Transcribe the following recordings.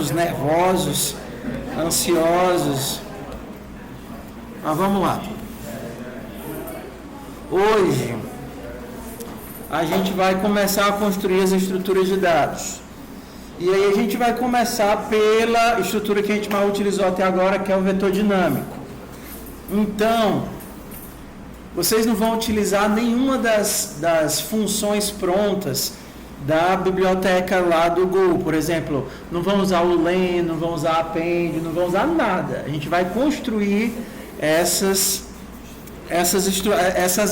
todos nervosos, ansiosos. Mas vamos lá. Hoje a gente vai começar a construir as estruturas de dados. E aí a gente vai começar pela estrutura que a gente mais utilizou até agora, que é o vetor dinâmico. Então, vocês não vão utilizar nenhuma das funções prontas da biblioteca lá do Go. Por exemplo, não vão usar o len, não vão usar append, não vão usar nada. A gente vai construir essas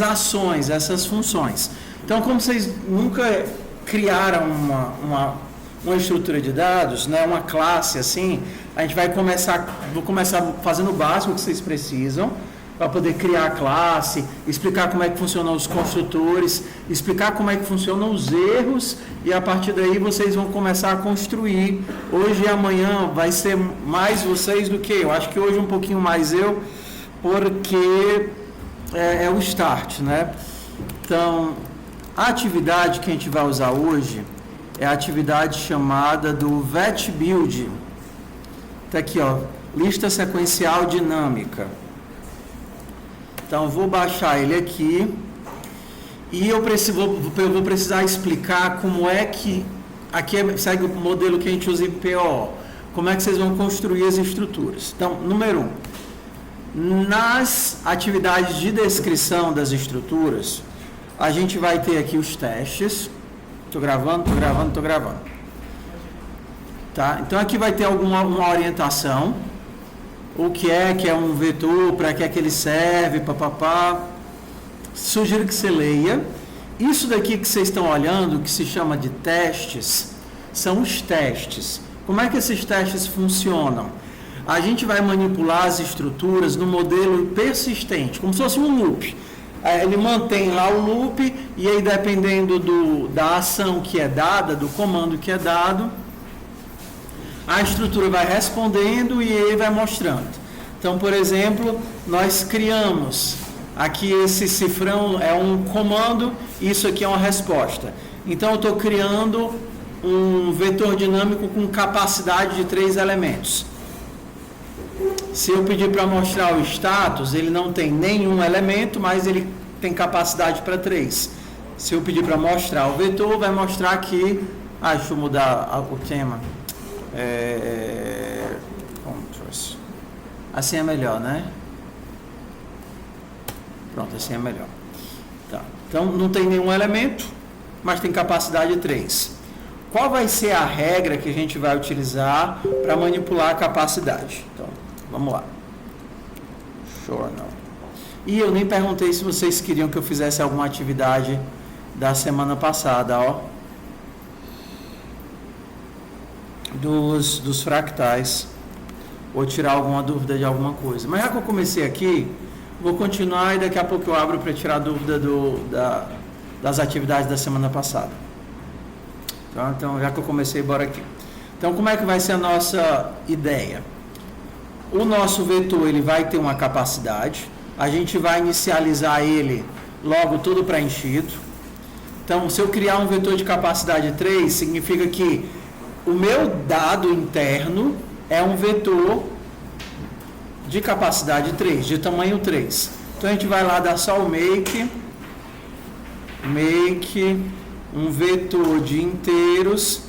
ações, essas funções. Então, como vocês nunca criaram uma estrutura de dados, né, uma classe assim, a gente vou começar fazendo o básico que vocês precisam, para poder criar a classe, explicar como é que funcionam os construtores, explicar como é que funcionam os erros, e a partir daí vocês vão começar a construir. Hoje e amanhã vai ser mais vocês do que eu. Acho que hoje um pouquinho mais eu, porque é o start, né? Então, a atividade que a gente vai usar hoje é a atividade chamada do VetBuild. Está aqui, ó, lista sequencial dinâmica. Então, eu vou baixar ele aqui e eu vou precisar explicar como é que, aqui segue o modelo que a gente usa em PO, como é que vocês vão construir as estruturas. Então, número 1, nas atividades de descrição das estruturas, a gente vai ter aqui os testes. Estou gravando. Tá? Então, aqui vai ter uma orientação. O que é um vetor, para que é que ele serve, papapá. Sugiro que você leia. Isso daqui que vocês estão olhando, que se chama de testes, são os testes. Como é que esses testes funcionam? A gente vai manipular as estruturas no modelo persistente, como se fosse um loop. Ele mantém lá o loop, e aí dependendo da ação que é dada, do comando que é dado, a estrutura vai respondendo e ele vai mostrando. Então, por exemplo, nós criamos aqui esse cifrão, é um comando, isso aqui é uma resposta. Então, eu estou criando um vetor dinâmico com capacidade de 3 elementos. Se eu pedir para mostrar o status, ele não tem nenhum elemento, mas ele tem capacidade para 3. Se eu pedir para mostrar o vetor, vai mostrar aqui. Deixa eu mudar o tema. Assim é melhor, né? Pronto, assim é melhor. Tá. Então, não tem nenhum elemento, mas tem capacidade 3. Qual vai ser a regra que a gente vai utilizar para manipular a capacidade? Então, vamos lá. Sure, não. E eu nem perguntei se vocês queriam que eu fizesse alguma atividade da semana passada, ó. Dos fractais, ou tirar alguma dúvida de alguma coisa. Mas já que eu comecei aqui, vou continuar e daqui a pouco eu abro para tirar dúvida das atividades da semana passada. Tá? Então, já que eu comecei, bora aqui. Então, como é que vai ser a nossa ideia? O nosso vetor, ele vai ter uma capacidade, a gente vai inicializar ele logo todo preenchido. Então, se eu criar um vetor de capacidade 3, significa que o meu dado interno é um vetor de capacidade 3, de tamanho 3. Então, a gente vai lá dar só o make um vetor de inteiros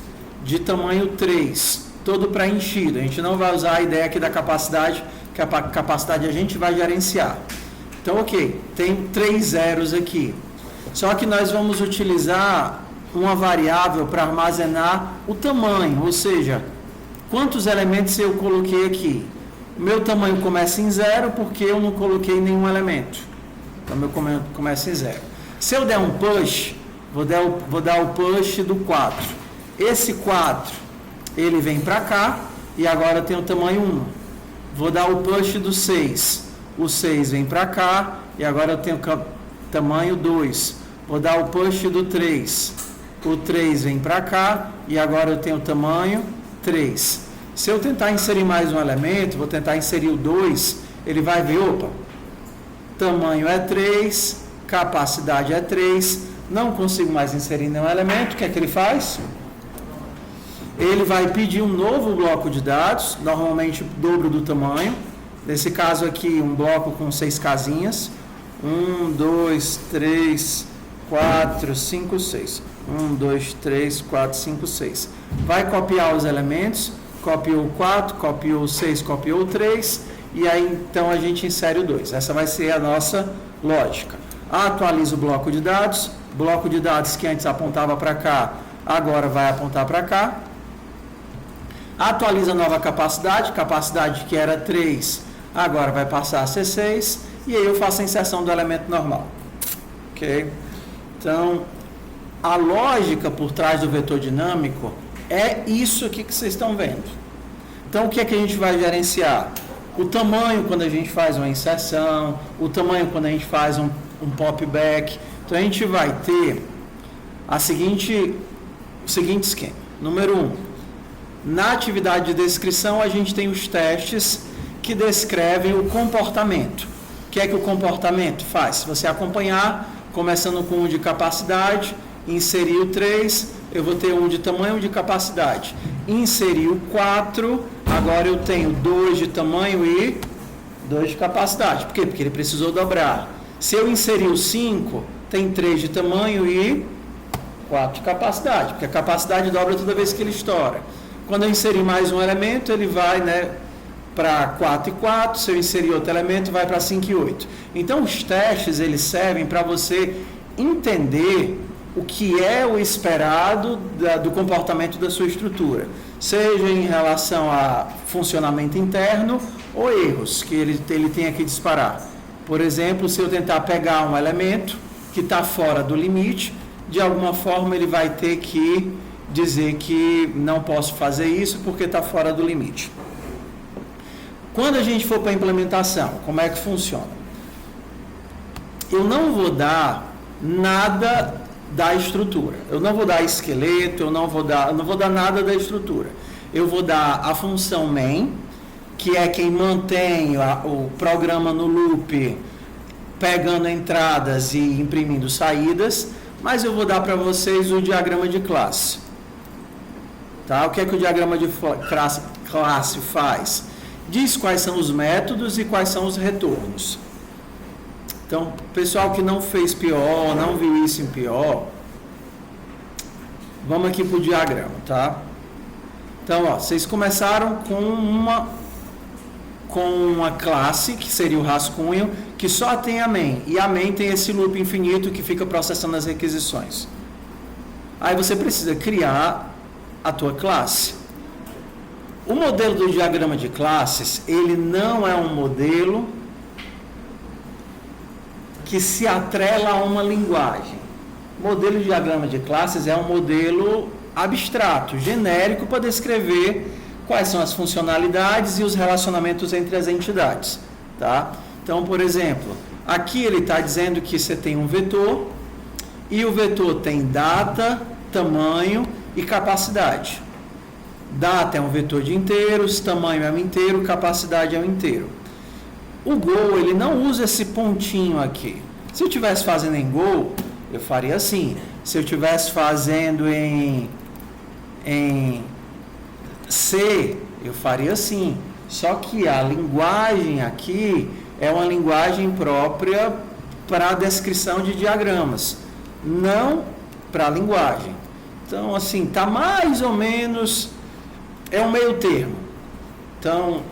de tamanho 3, todo preenchido. A gente não vai usar a ideia aqui da capacidade, que a capacidade a gente vai gerenciar. Então, ok, tem 3 zeros aqui. Só que nós vamos utilizar uma variável para armazenar o tamanho, ou seja, quantos elementos eu coloquei aqui. O meu tamanho começa em 0 porque eu não coloquei nenhum elemento. Então, meu começa em 0. Se eu der um push, vou dar o push do 4. Esse 4, ele vem para cá e agora tem o tamanho 1. Vou dar o push do 6. O 6 vem para cá e agora eu tenho o tamanho 2. Vou dar o push do 3. O 3 vem para cá e agora eu tenho o tamanho 3. Se eu tentar inserir mais um elemento, vou tentar inserir o 2, ele vai ver, opa, tamanho é 3, capacidade é 3, não consigo mais inserir nenhum elemento, o que é que ele faz? ele vai pedir um novo bloco de dados, normalmente dobro do tamanho. Nesse caso aqui, um bloco com 6 casinhas. 1, 2, 3, 4, 5, 6. 1, 2, 3, 4, 5, 6. Vai copiar os elementos, copiou 4, copiou 6, copiou 3, e aí então a gente insere o 2. Essa vai ser a nossa lógica. Atualiza o bloco de dados que antes apontava para cá, agora vai apontar para cá. Atualiza a nova capacidade que era 3, agora vai passar a ser 6, e aí eu faço a inserção do elemento normal. Ok? Então, a lógica por trás do vetor dinâmico é isso aqui que vocês estão vendo. Então, o que é que a gente vai gerenciar? O tamanho quando a gente faz uma inserção, o tamanho quando a gente faz um pop back. Então, a gente vai ter o seguinte esquema. Número 1, na atividade de descrição, a gente tem os testes que descrevem o comportamento. O que é que o comportamento faz? Se você acompanhar, começando com 1 de capacidade, inserir o 3, eu vou ter 1 de tamanho, 1 de capacidade. Inserir o 4, agora eu tenho 2 de tamanho e 2 de capacidade. Por quê? Porque ele precisou dobrar. Se eu inserir o 5, tem 3 de tamanho e 4 de capacidade, porque a capacidade dobra toda vez que ele estoura. Quando eu inserir mais um elemento, ele vai, para 4 e 4, se eu inserir outro elemento, vai para 5 e 8. Então, os testes, eles servem para você entender o que é o esperado do comportamento da sua estrutura, seja em relação a funcionamento interno ou erros que ele tenha que disparar. Por exemplo, se eu tentar pegar um elemento que está fora do limite, de alguma forma ele vai ter que dizer que não posso fazer isso porque está fora do limite. Quando a gente for para a implementação, como é que funciona? Eu não vou dar nada da estrutura. Eu não vou dar esqueleto, eu não vou dar nada da estrutura. Eu vou dar a função main, que é quem mantém o programa no loop, pegando entradas e imprimindo saídas, mas eu vou dar para vocês o diagrama de classe. Tá? O que é que o diagrama de classe faz? Diz quais são os métodos e quais são os retornos. Então, pessoal que não fez PO, não viu isso em PO, vamos aqui para o diagrama, tá? Então, vocês começaram com uma classe, que seria o rascunho, que só tem a main, e a main tem esse loop infinito que fica processando as requisições. Aí você precisa criar a tua classe. O modelo do diagrama de classes, ele não é um modelo que se atrela a uma linguagem. O modelo de diagrama de classes é um modelo abstrato, genérico, para descrever quais são as funcionalidades e os relacionamentos entre as entidades. Tá? Então, por exemplo, aqui ele está dizendo que você tem um vetor, e o vetor tem data, tamanho e capacidade. Data é um vetor de inteiros, tamanho é um inteiro, capacidade é um inteiro. O Go, ele não usa esse pontinho aqui. Se eu estivesse fazendo em Go, eu faria assim. Se eu estivesse fazendo em C, eu faria assim. Só que a linguagem aqui é uma linguagem própria para a descrição de diagramas, não para a linguagem. Então, assim, está mais ou menos, é um meio termo. Então,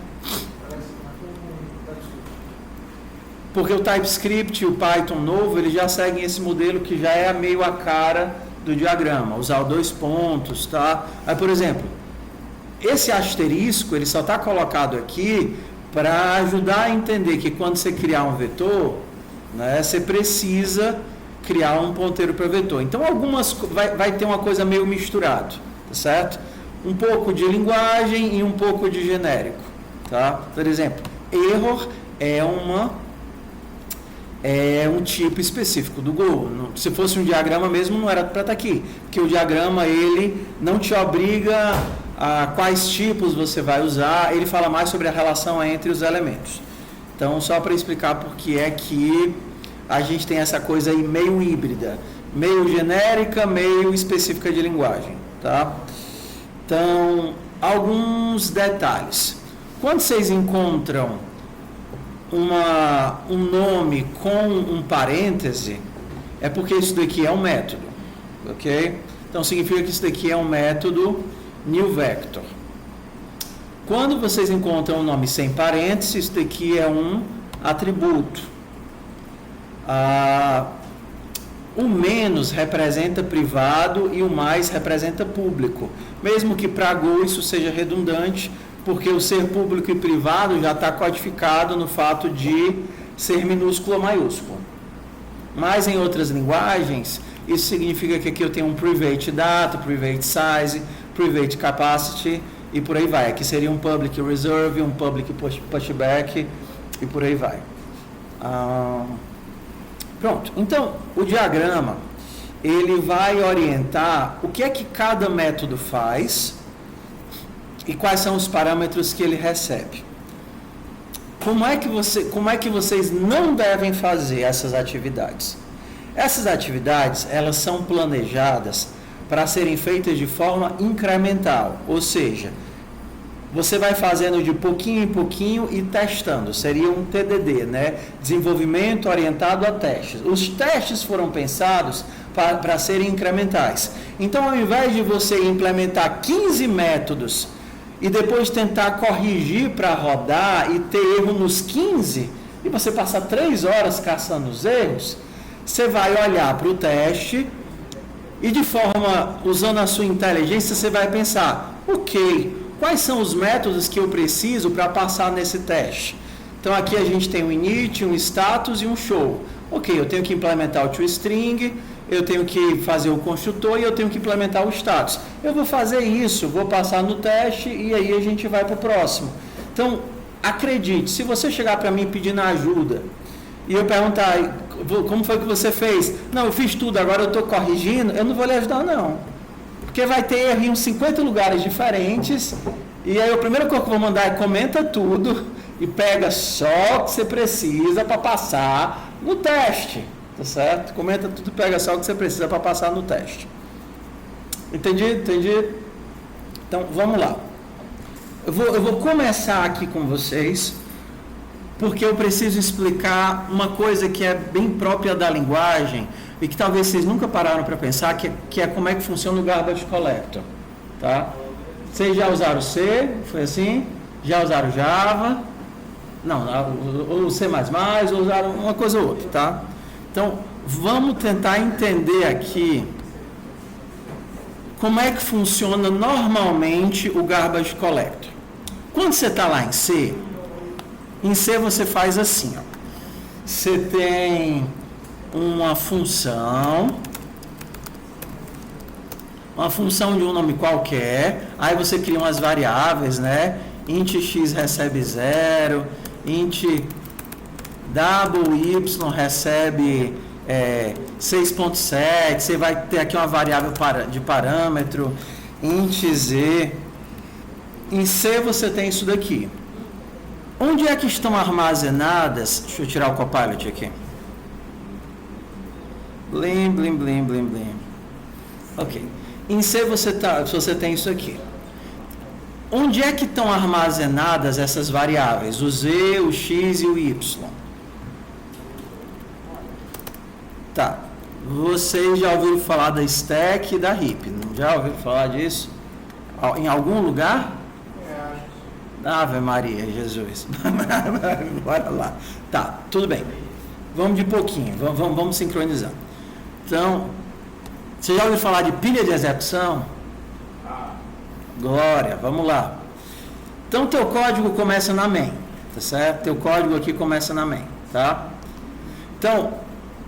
porque o TypeScript e o Python novo, eles já seguem esse modelo que já é meio a cara do diagrama, usar 2 pontos, tá? Aí, por exemplo, esse asterisco, ele só está colocado aqui para ajudar a entender que quando você criar um vetor, você precisa criar um ponteiro para vetor. Então, vai ter uma coisa meio misturado, tá certo? Um pouco de linguagem e um pouco de genérico, tá? Por exemplo, error é um tipo específico do Go. Se fosse um diagrama mesmo, não era para estar aqui, porque o diagrama, ele não te obriga a quais tipos você vai usar, ele fala mais sobre a relação entre os elementos. Então, só para explicar por que é que a gente tem essa coisa aí meio híbrida, meio genérica, meio específica de linguagem, tá? Então, alguns detalhes. Quando vocês encontram um nome com um parêntese, é porque isso daqui é um método, ok? Então, significa que isso daqui é um método new vector. Quando vocês encontram um nome sem parênteses, isso daqui é um atributo. O menos representa privado e o mais representa público. Mesmo que para Go isso seja redundante, porque o ser público e privado já está codificado no fato de ser minúsculo ou maiúsculo. Mas em outras linguagens, isso significa que aqui eu tenho um private data, private size, private capacity e por aí vai. Aqui seria um public reserve, um public pushback e por aí vai. Pronto. Então, o diagrama, ele vai orientar o que é que cada método faz e quais são os parâmetros que ele recebe. Como é que vocês não devem fazer essas atividades? Essas atividades, elas são planejadas para serem feitas de forma incremental, ou seja, você vai fazendo de pouquinho em pouquinho e testando. Seria um TDD, né? Desenvolvimento orientado a testes. Os testes foram pensados para serem incrementais. Então, ao invés de você implementar 15 métodos e depois tentar corrigir para rodar e ter erro nos 15, e você passar 3 horas caçando os erros, você vai olhar para o teste e de forma, usando a sua inteligência, você vai pensar, ok, quais são os métodos que eu preciso para passar nesse teste? Então aqui a gente tem um init, um status e um show. Ok, eu tenho que implementar o toString, eu tenho que fazer o construtor e eu tenho que implementar o status. Eu vou fazer isso, vou passar no teste e aí a gente vai para o próximo. Então, acredite, se você chegar para mim pedindo ajuda e eu perguntar, como foi que você fez? Não, eu fiz tudo, agora eu estou corrigindo, eu não vou lhe ajudar não. Porque vai ter erro em uns 50 lugares diferentes, e aí a primeira coisa que eu vou mandar é comenta tudo e pega só o que você precisa para passar no teste, tá certo? Comenta tudo e pega só o que você precisa para passar no teste. Entendi? Então, vamos lá. Eu vou começar aqui com vocês, porque eu preciso explicar uma coisa que é bem própria da linguagem, e que talvez vocês nunca pararam para pensar, que é como é que funciona o Garbage Collector, tá? Vocês já usaram C, foi assim? Já usaram Java? Não, ou C++, ou usaram uma coisa ou outra, tá? Então, vamos tentar entender aqui como é que funciona normalmente o Garbage Collector. Quando você está lá em C você faz assim, ó. Você tem uma função de um nome qualquer, aí você cria umas variáveis, né? Int x recebe 0, int y recebe 6.7, você vai ter aqui uma variável de parâmetro, int z. Em C você tem isso daqui. Onde é que estão armazenadas? Deixa eu tirar o Copilot aqui. Blim, blim, blim, blim, blim. Ok. Em C você tem isso aqui. Onde é que estão armazenadas essas variáveis? O Z, o X e o Y. Tá. Vocês já ouviram falar da stack e da heap? Não já ouviram falar disso? Em algum lugar? Ave Maria, Jesus. Bora lá. Tá, tudo bem. Vamos de pouquinho, vamos sincronizar. Então, você já ouviu falar de pilha de execução? Glória, vamos lá. Então, teu código começa na main, tá certo? Teu código aqui começa na main, tá? Então,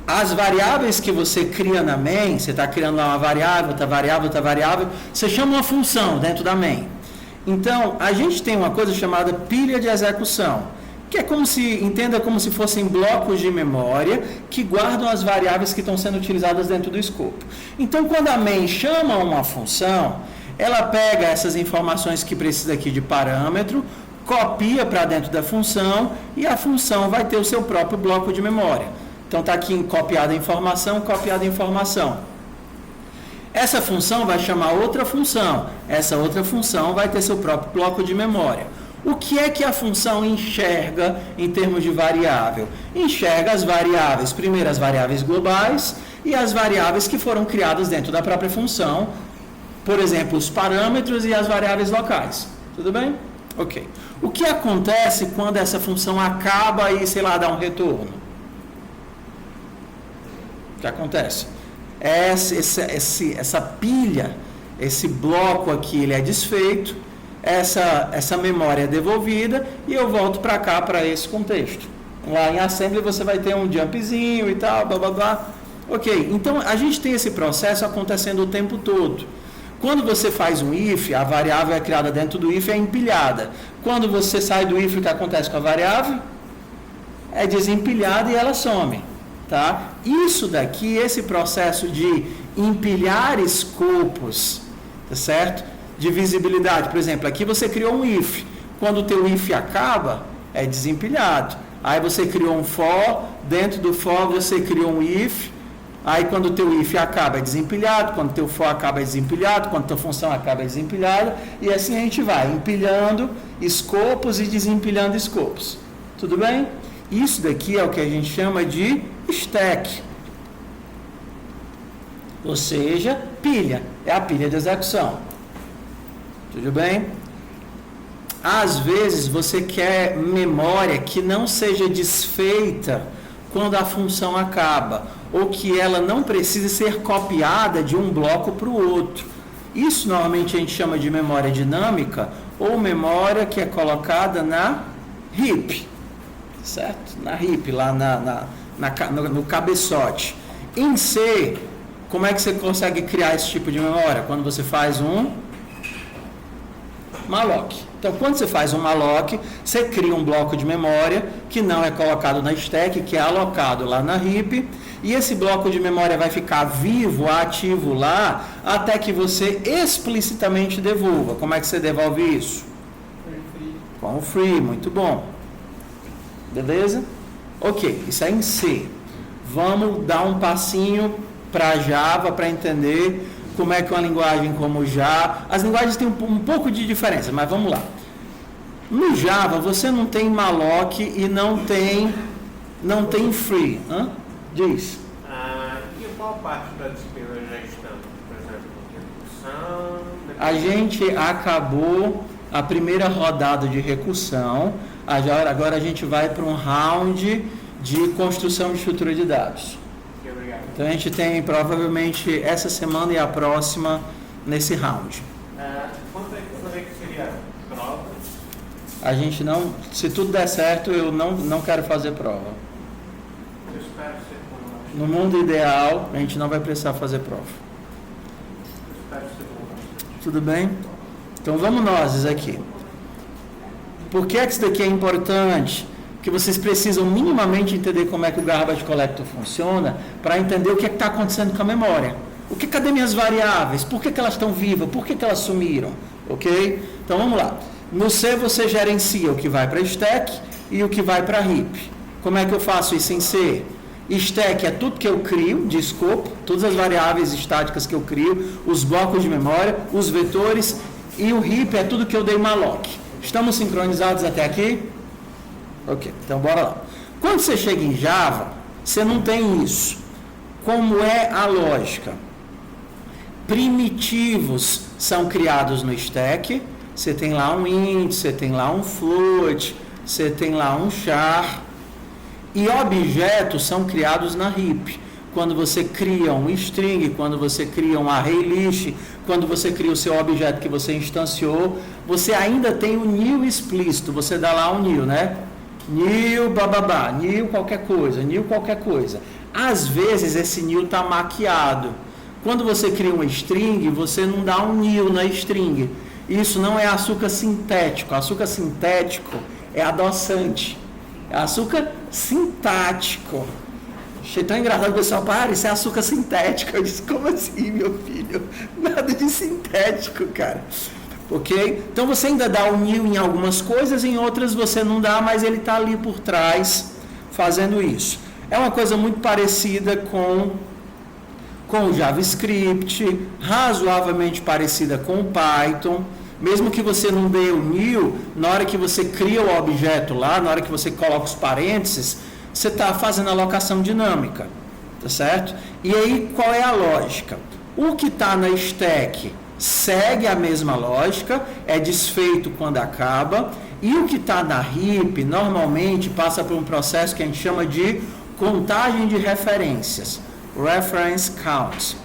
as variáveis que você cria na main, você está criando lá uma variável, outra variável, você chama uma função dentro da main. Então, a gente tem uma coisa chamada pilha de execução, que é entenda como se fossem blocos de memória que guardam as variáveis que estão sendo utilizadas dentro do escopo. Então, quando a main chama uma função, ela pega essas informações que precisa aqui de parâmetro, copia para dentro da função e a função vai ter o seu próprio bloco de memória. Então, está aqui copiada a informação. Essa função vai chamar outra função. Essa outra função vai ter seu próprio bloco de memória. O que é que a função enxerga em termos de variável? Enxerga as variáveis, primeiro as variáveis globais e as variáveis que foram criadas dentro da própria função, por exemplo, os parâmetros e as variáveis locais. Tudo bem? Ok. O que acontece quando essa função acaba e, sei lá, dá um retorno? O que acontece? Essa pilha, esse bloco aqui, ele é desfeito, essa memória é devolvida e eu volto para cá, para esse contexto. Lá em Assembly você vai ter um jumpzinho e tal, blá blá blá. Ok, então a gente tem esse processo acontecendo o tempo todo. Quando você faz um if, a variável é criada dentro do if e é empilhada. Quando você sai do if, o que acontece com a variável? É desempilhada e ela some. Tá? Isso daqui, esse processo de empilhar escopos, tá certo? De visibilidade. Por exemplo, aqui você criou um if. Quando o teu if acaba, é desempilhado. Aí você criou um for, dentro do for você criou um if. Aí quando o teu if acaba é desempilhado, quando o teu for acaba é desempilhado, quando a tua função acaba é desempilhada, e assim a gente vai empilhando escopos e desempilhando escopos. Tudo bem? Isso daqui é o que a gente chama de stack. Ou seja, pilha. É a pilha de execução. Tudo bem? Às vezes você quer memória que não seja desfeita quando a função acaba, ou que ela não precise ser copiada de um bloco para o outro. Isso normalmente a gente chama de memória dinâmica, ou memória que é colocada na heap, certo? Na heap, lá no cabeçote. Em C, como é que você consegue criar esse tipo de memória? Quando você faz um malloc. Então, quando você faz um malloc, você cria um bloco de memória que não é colocado na stack, que é alocado lá na heap, e esse bloco de memória vai ficar vivo, ativo lá, até que você explicitamente devolva. Como é que você devolve isso? Com o free, muito bom. Beleza? Ok, isso é em C. Vamos dar um passinho para Java para entender como é que uma linguagem como Java... As linguagens têm um pouco de diferença, mas vamos lá. No Java, você não tem malloc e não tem free. Hã? Diz. E qual parte da disciplina já estamos? Por exemplo, recursão... A gente acabou a primeira rodada de recursão. Agora a gente vai para um round de construção de estrutura de dados. Então a gente tem provavelmente essa semana e a próxima nesse round. Quando é que seria a prova? A gente não, se tudo der certo, eu não quero fazer prova. Eu espero ser bom. No mundo ideal, a gente não vai precisar fazer prova. Eu espero ser bom. Tudo bem? Então vamos nós aqui. Por que isso daqui é importante? Que vocês precisam minimamente entender como é que o Garbage Collector funciona para entender o que está acontecendo com a memória. Cadê minhas variáveis? Por que elas estão vivas? Por que elas sumiram? Ok? Então vamos lá. No C você gerencia o que vai para stack e o que vai para heap. Como é que eu faço isso em C? Stack é tudo que eu crio de escopo, todas as variáveis estáticas que eu crio, os blocos de memória, os vetores, e o heap é tudo que eu dei malloc. Estamos sincronizados até aqui? Ok, então bora lá. Quando você chega em Java, você não tem isso. Como é a lógica? Primitivos são criados no stack. Você tem lá um int, você tem lá um float, você tem lá um char. E objetos são criados na heap. Quando você cria um string, quando você cria um array list, quando você cria o seu objeto que você instanciou, você ainda tem o new explícito. Você dá lá um new, né? New bababá, new qualquer coisa. Às vezes esse new está maquiado. Quando você cria uma string, você não dá um new na string. Isso não é açúcar sintético. Açúcar sintético é adoçante. É açúcar sintático. Achei tão engraçado o pessoal, isso é açúcar sintético. Eu disse, como assim, meu filho? Nada de sintético, cara. Ok? Então você ainda dá o new em algumas coisas, em outras você não dá, mas ele está ali por trás fazendo isso. É uma coisa muito parecida com com o JavaScript, razoavelmente parecida com o Python. Mesmo que você não dê o new, na hora que você cria o objeto lá, na hora que você coloca os parênteses, você está fazendo alocação dinâmica, tá certo? E aí, qual é a lógica? O que está na stack segue a mesma lógica, é desfeito quando acaba, e o que está na heap, normalmente, passa por um processo que a gente chama de contagem de referências, reference count.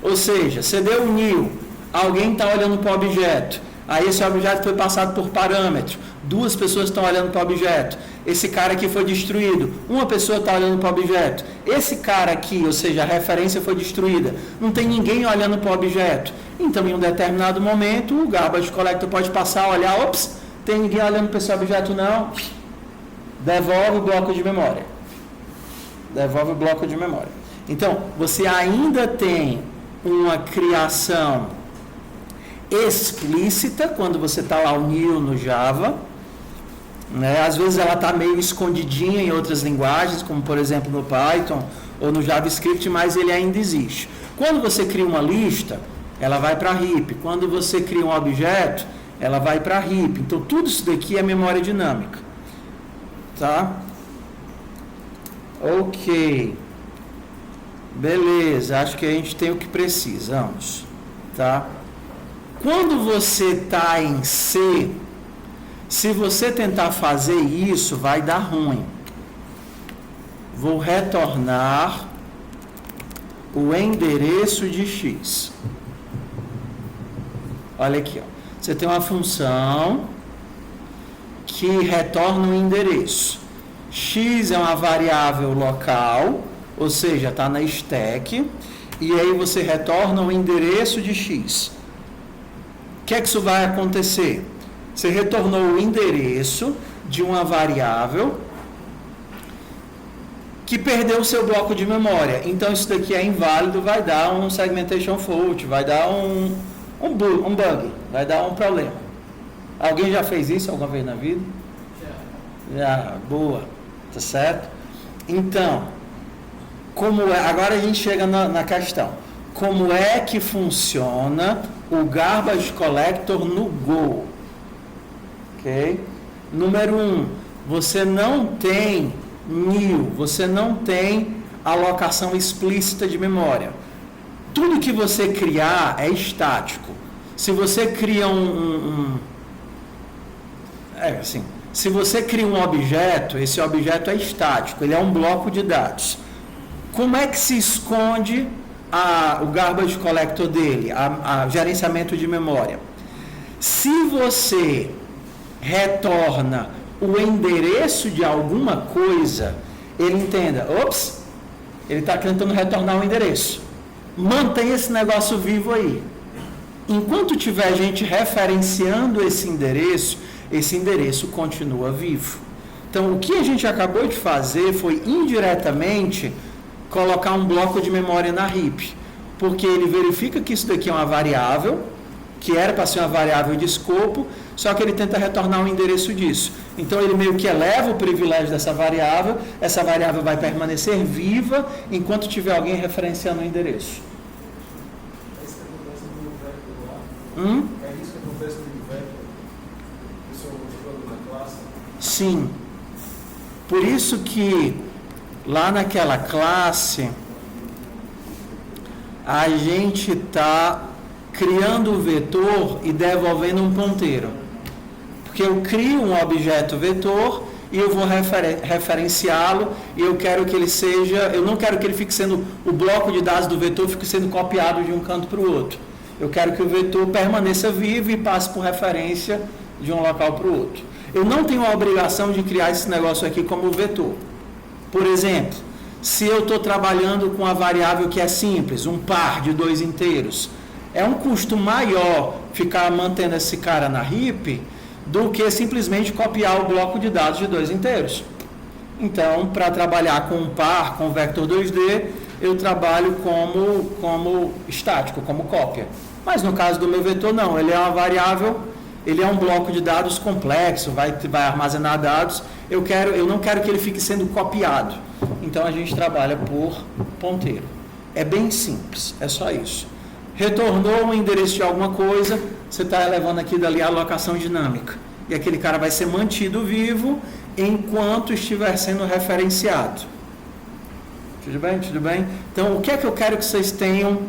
Ou seja, você deu o new, alguém está olhando para o objeto, aí esse objeto foi passado por parâmetro, 2 pessoas estão olhando para o objeto, esse cara aqui foi destruído, uma pessoa está olhando para o objeto, esse cara aqui, ou seja, a referência foi destruída, não tem ninguém olhando para o objeto, então em um determinado momento o garbage collector pode passar, olhar, ops, tem ninguém olhando para esse objeto não, devolve o bloco de memória. Devolve o bloco de memória. Então, você ainda tem uma criação explícita quando você está lá o new no Java, né? Às vezes ela está meio escondidinha em outras linguagens, como por exemplo no Python ou no JavaScript, mas ele ainda existe. Quando você cria uma lista, ela vai para a heap. Quando você cria um objeto, ela vai para a heap. Então tudo isso daqui é memória dinâmica, tá? Ok, beleza, acho que a gente tem o que precisamos, tá? Quando você está em C, se você tentar fazer isso, vai dar ruim. Vou retornar o endereço de X. Olha aqui, ó. Você tem uma função que retorna um endereço. X é uma variável local, ou seja, está na stack, e aí você retorna o endereço de X. O que é que isso vai acontecer? Você retornou o endereço de uma variável que perdeu o seu bloco de memória. Então, isso daqui é inválido, vai dar um segmentation fault, vai dar um bug, vai dar um problema. Alguém já fez isso alguma vez na vida? Já, boa, tá certo? Então, agora a gente chega na questão. Como é que funciona o Garbage Collector no Go? Ok? Número 1, você não tem new, você não tem alocação explícita de memória. Tudo que você criar é estático. Se você cria se você cria um objeto, esse objeto é estático, ele é um bloco de dados. Como é que se esconde o Garbage Collector dele, a gerenciamento de memória? Se você retorna o endereço de alguma coisa, ele entenda, ops, ele está tentando retornar o endereço. Mantenha esse negócio vivo aí. Enquanto tiver gente referenciando esse endereço continua vivo. Então, o que a gente acabou de fazer foi indiretamente colocar um bloco de memória na heap, porque ele verifica que isso daqui é uma variável, que era para ser uma variável de escopo, só que ele tenta retornar o endereço disso. Então, ele meio que eleva o privilégio dessa variável, essa variável vai permanecer viva enquanto tiver alguém referenciando o endereço. É isso que acontece no vector lá? É isso que acontece no vector? Pessoal mostrando na classe? Sim. Por isso que lá naquela classe a gente está criando o vetor e devolvendo um ponteiro. Porque eu crio um objeto vetor e eu vou referenciá-lo e eu quero que ele seja, eu não quero que ele fique sendo, o bloco de dados do vetor fique sendo copiado de um canto para o outro. Eu quero que o vetor permaneça vivo e passe por referência de um local para o outro. Eu não tenho a obrigação de criar esse negócio aqui como vetor. Por exemplo, se eu estou trabalhando com a variável que é simples, um par de 2 inteiros, é um custo maior ficar mantendo esse cara na heap do que simplesmente copiar o bloco de dados de 2 inteiros. Então, para trabalhar com um par, com vector 2D, eu trabalho como estático, como cópia. Mas no caso do meu vetor, não, ele é uma variável, ele é um bloco de dados complexo, vai armazenar dados, eu não quero que ele fique sendo copiado. Então, a gente trabalha por ponteiro. É bem simples, é só isso. Retornou o endereço de alguma coisa, você está elevando aqui dali a alocação dinâmica. E aquele cara vai ser mantido vivo enquanto estiver sendo referenciado. Tudo bem? Tudo bem? Então, o que é que eu quero que vocês tenham,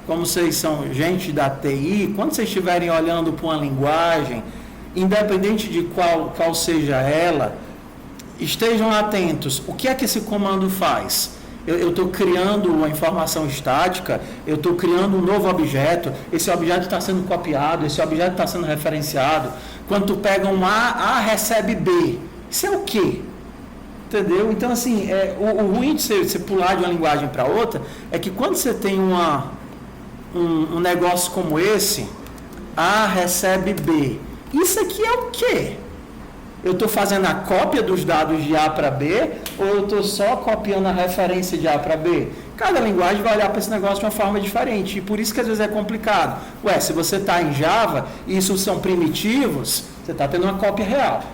como vocês são gente da TI, quando vocês estiverem olhando para uma linguagem, independente de qual seja ela, estejam atentos. O que é que esse comando faz? Eu estou criando uma informação estática, eu estou criando um novo objeto, esse objeto está sendo copiado, esse objeto está sendo referenciado. Quando tu pega um A recebe B. Isso é o quê? Entendeu? Então, assim, o ruim de você pular de uma linguagem para outra é que quando você tem um negócio como esse, A recebe B. Isso aqui é o quê? Eu estou fazendo a cópia dos dados de A para B ou eu estou só copiando a referência de A para B? Cada linguagem vai olhar para esse negócio de uma forma diferente e por isso que às vezes é complicado. Se você está em Java e isso são primitivos, você está tendo uma cópia real.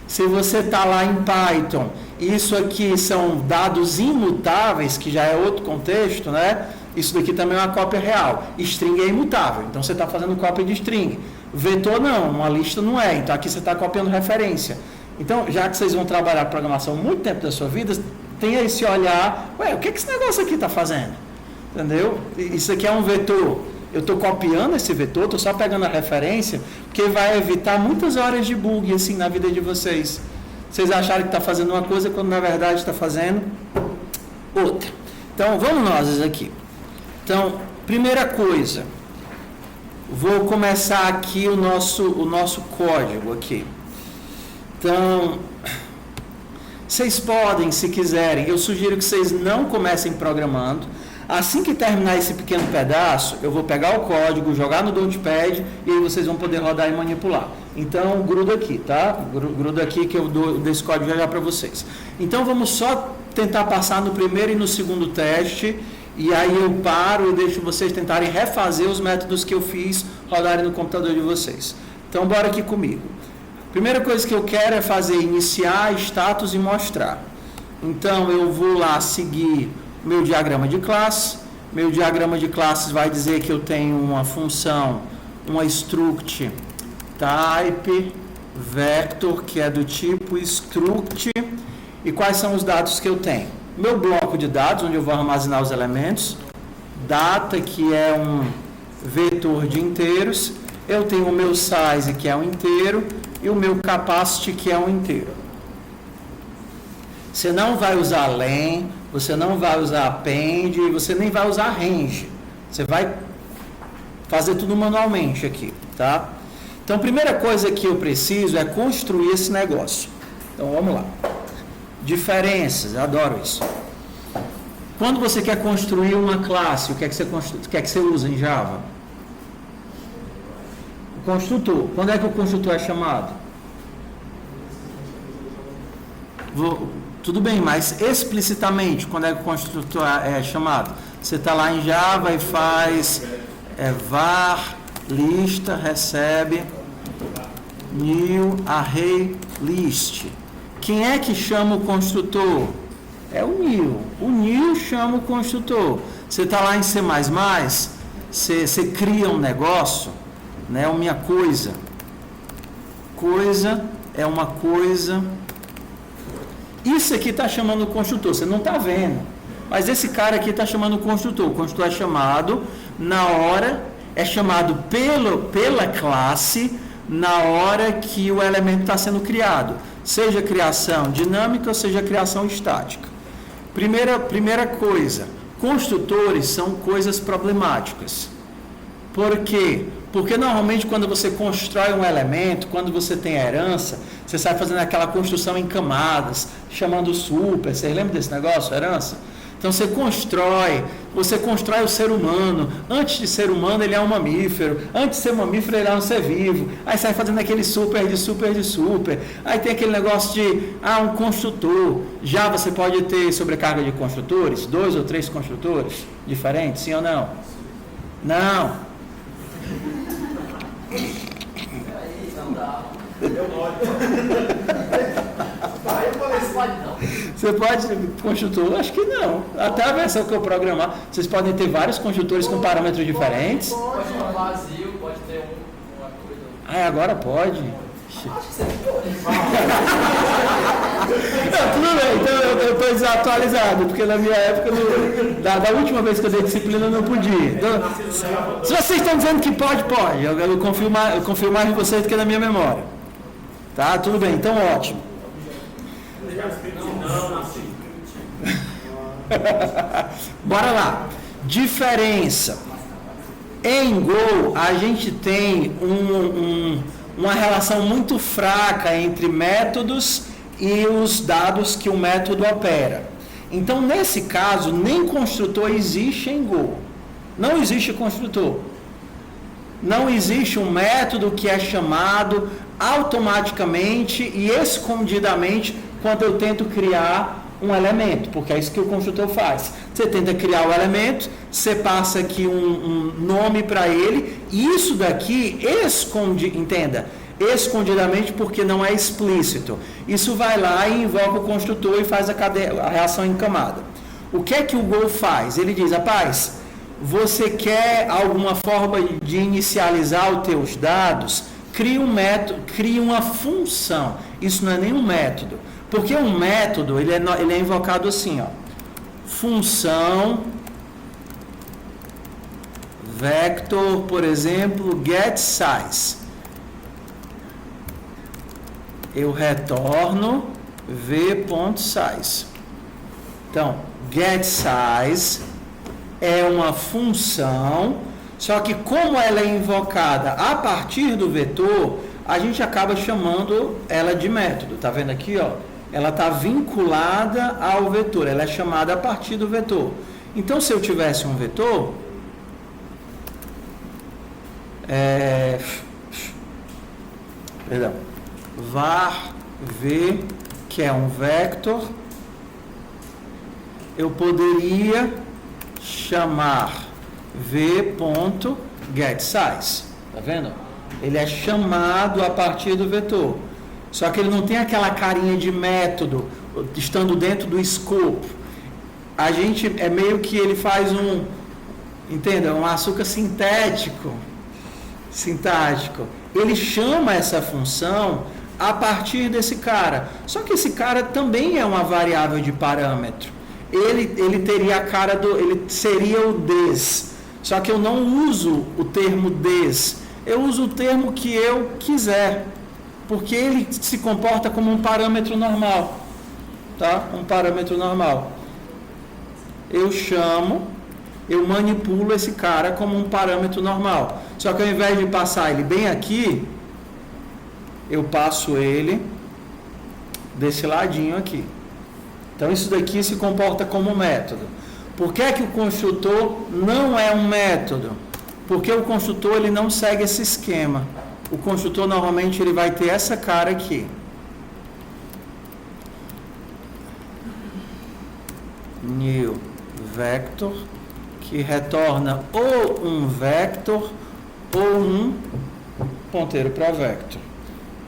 Se você está lá em Python, isso aqui são dados imutáveis, que já é outro contexto, né? Isso daqui também é uma cópia real. String é imutável, então você está fazendo cópia de string. Vetor não, uma lista não é, então aqui você está copiando referência. Então, já que vocês vão trabalhar programação muito tempo da sua vida, tenha esse olhar, o que esse negócio aqui está fazendo? Entendeu? Isso aqui é um vetor. Eu estou copiando esse vetor, estou só pegando a referência, porque vai evitar muitas horas de bug assim na vida de vocês. Vocês acharem que está fazendo uma coisa, quando na verdade está fazendo outra. Então, vamos nós aqui. Então, primeira coisa, vou começar aqui o nosso código aqui. Então, vocês podem, se quiserem, eu sugiro que vocês não comecem programando. Assim que terminar esse pequeno pedaço, eu vou pegar o código, jogar no Notepad e aí vocês vão poder rodar e manipular. Então, gruda aqui, tá? Gruda aqui que eu dou desse código já para vocês. Então, vamos só tentar passar no primeiro e no segundo teste. E aí eu paro e deixo vocês tentarem refazer os métodos que eu fiz rodarem no computador de vocês. Então, bora aqui comigo. Primeira coisa que eu quero é fazer iniciar, status e mostrar. Então, eu vou lá seguir meu diagrama de classe. Meu diagrama de classes vai dizer que eu tenho uma função, uma struct type vector, que é do tipo struct. E quais são os dados que eu tenho? Meu bloco de dados, onde eu vou armazenar os elementos, data, que é um vetor de inteiros, eu tenho o meu size, que é um inteiro, e o meu capacity, que é um inteiro. Você não vai usar len, você não vai usar append, você nem vai usar range. Você vai fazer tudo manualmente aqui, tá? Então, a primeira coisa que eu preciso é construir esse negócio. Então, vamos lá. Diferenças, adoro isso. Quando você quer construir uma classe, o que é que você usa em Java? O construtor. Quando é que o construtor é chamado? Tudo bem, mas explicitamente, quando é que o construtor é chamado? Você está lá em Java e faz var lista recebe new array list. Quem é que chama o construtor? É o new. O new chama o construtor. Você está lá em C++, você cria um negócio, né? Uma coisa. Coisa é uma coisa. Isso aqui está chamando o construtor. Você não está vendo. Mas esse cara aqui está chamando o construtor. O construtor é chamado na hora, é chamado pela classe na hora que o elemento está sendo criado. Seja criação dinâmica ou seja criação estática. Primeira coisa, construtores são coisas problemáticas. Por quê? Porque normalmente quando você constrói um elemento, quando você tem herança, você sai fazendo aquela construção em camadas, chamando super. Você lembra desse negócio, herança? Então você constrói o ser humano. Antes de ser humano, ele é um mamífero. Antes de ser mamífero, ele é um ser vivo. Aí sai fazendo aquele super de super de super. Aí tem aquele negócio de, um construtor. Já você pode ter sobrecarga de construtores, 2 ou 3 construtores diferentes, sim ou não? Não. Eu falei assim, pode não. Você pode, construtor, acho que não. Até a versão que eu programar, vocês podem ter vários construtores com parâmetros diferentes. Pode ter um vazio, pode ter uma coisa. Ah, agora pode. Acho que você pode. Não, tudo bem, então eu estou desatualizado, porque na minha época, da última vez que eu dei disciplina, eu não podia. Então, se vocês estão dizendo que pode, pode. Eu confio mais em vocês do que na minha memória. Tá, tudo bem, então ótimo. Bora lá. Diferença. Em Go, a gente tem uma relação muito fraca entre métodos e os dados que o método opera. Então, nesse caso, nem construtor existe em Go. Não existe construtor. Não existe um método que é chamado automaticamente e escondidamente quando eu tento criar um elemento, porque é isso que o construtor faz. Você tenta criar o elemento, você passa aqui um nome para ele, e isso daqui escondidamente, porque não é explícito. Isso vai lá e invoca o construtor e faz a reação em camada. O que é que o Go faz? Ele diz, rapaz, você quer alguma forma de inicializar os teus dados? Cria um método, cria uma função. Isso não é nenhum método. Porque um método, ele é invocado assim, ó. Função vector, por exemplo, getSize. Eu retorno v.size. Então, getSize é uma função, só que como ela é invocada a partir do vetor, a gente acaba chamando ela de método. Tá vendo aqui, ó? Ela está vinculada ao vetor, ela é chamada a partir do vetor. Então, se eu tivesse um vetor, var v, que é um vector, eu poderia chamar v.getSize. Tá vendo? Ele é chamado a partir do vetor. Só que ele não tem aquela carinha de método, estando dentro do escopo. A gente, é meio que ele faz um açúcar sintático. Ele chama essa função a partir desse cara. Só que esse cara também é uma variável de parâmetro. Ele teria a cara ele seria o des. Só que eu não uso o termo des. Eu uso o termo que eu quiser. Porque ele se comporta como um parâmetro normal, tá? Um parâmetro normal. Eu manipulo esse cara como um parâmetro normal. Só que ao invés de passar ele bem aqui, eu passo ele desse ladinho aqui. Então isso daqui se comporta como método. Por que é que o construtor não é um método? Porque o construtor ele não segue esse esquema. O construtor normalmente ele vai ter essa cara aqui. New vector, que retorna ou um vector ou um ponteiro para vector.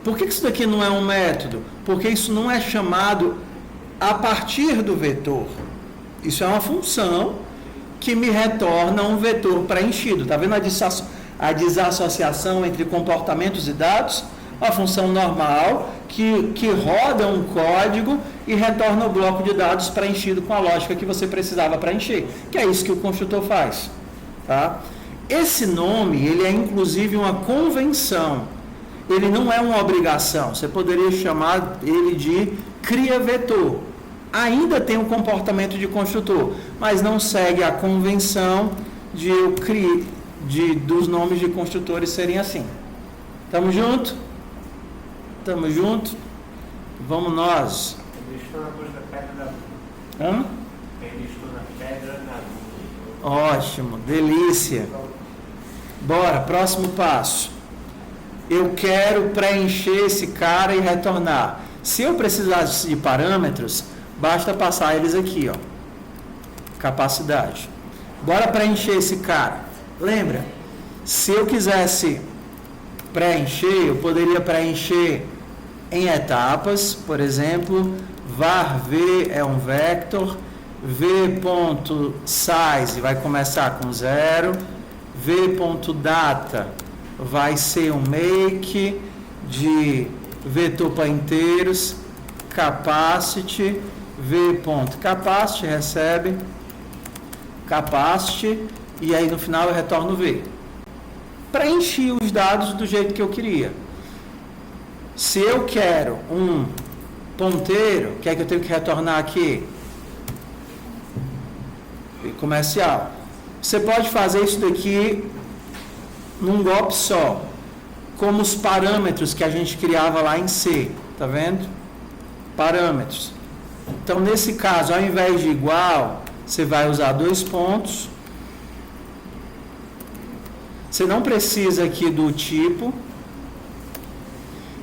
Por que isso daqui não é um método? Porque isso não é chamado a partir do vetor. Isso é uma função que me retorna um vetor preenchido. Está vendo a desassociação entre comportamentos e dados? Uma função normal que roda um código e retorna o bloco de dados preenchido com a lógica que você precisava preencher. Que é isso que o construtor faz. Tá? Esse nome, ele é inclusive uma convenção. Ele não é uma obrigação. Você poderia chamar ele de cria vetor. Ainda tem um comportamento de construtor, mas não segue a convenção de eu criar, dos nomes de construtores serem assim. Tamo junto? Tamo junto? Vamos nós. Ele estou na coisa da pedra da bunda. Hã? Ele estou na pedra da bunda. Ótimo, delícia. Bora, próximo passo. Eu quero preencher esse cara e retornar. Se eu precisasse de parâmetros, basta passar eles aqui, ó. Capacidade. Bora preencher esse cara. Lembra? Se eu quisesse preencher, eu poderia preencher em etapas, por exemplo, var v é um vector, v.size vai começar com 0, v.data vai ser um make de vetor para inteiros, capacity, v.capacity recebe capacity, e aí no final eu retorno v. Preenchi os dados do jeito que eu queria. Se eu quero um ponteiro, o que é que eu tenho que retornar aqui? Comercial. Você pode fazer isso daqui num golpe só, como os parâmetros que a gente criava lá em C, tá vendo? Parâmetros. Então, nesse caso, ao invés de igual, você vai usar 2 pontos. Você não precisa aqui do tipo.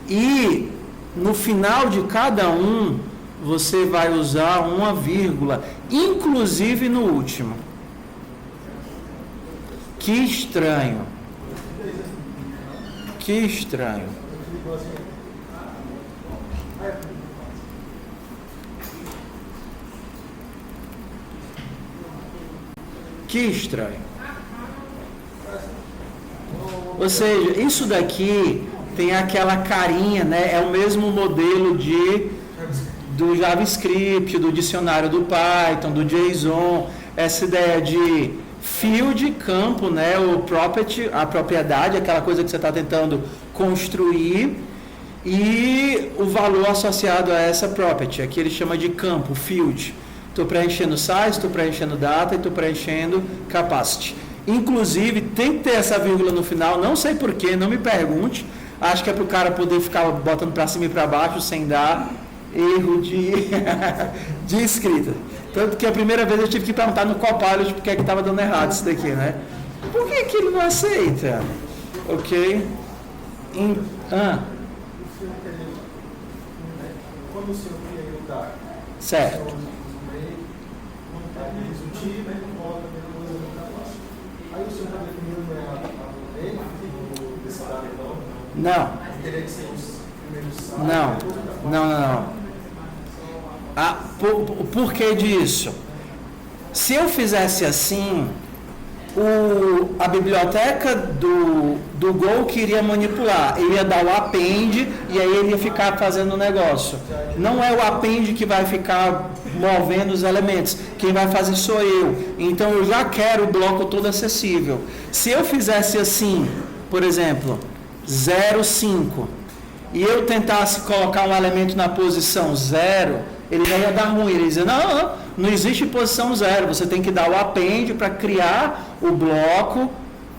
E no final de cada um, você vai usar uma vírgula, inclusive no último. Que estranho. Que estranho. Que estranho. Ou seja, isso daqui tem aquela carinha, né? É o mesmo modelo do JavaScript, do dicionário do Python, do JSON, essa ideia de field, campo, né? O property, a propriedade, aquela coisa que você está tentando construir, e o valor associado a essa property, aqui ele chama de campo, field. Estou preenchendo size, estou preenchendo data e estou preenchendo capacity. Inclusive, tem que ter essa vírgula no final, não sei porquê, não me pergunte. Acho que é para o cara poder ficar botando para cima e para baixo sem dar erro de escrita. Tanto que a primeira vez eu tive que perguntar no Copilot porque é que estava dando errado isso daqui, né? Por que ele não aceita? Ok? Quando o senhor cria o dado, Certo. aí o senhor está definindo desse dado, então? Não. Teria que ser os primeiros sites. Não. O porquê disso? Se eu fizesse assim, a biblioteca do Go que iria manipular, ele ia dar o append e aí ele ia ficar fazendo o negócio. Não é o append que vai ficar movendo os elementos, quem vai fazer sou eu. Então eu já quero o bloco todo acessível. Se eu fizesse assim, por exemplo, 0,5, e eu tentasse colocar um elemento na posição 0, ele já ia dar ruim. Ele ia dizer, não existe posição 0, você tem que dar o append para criar o bloco.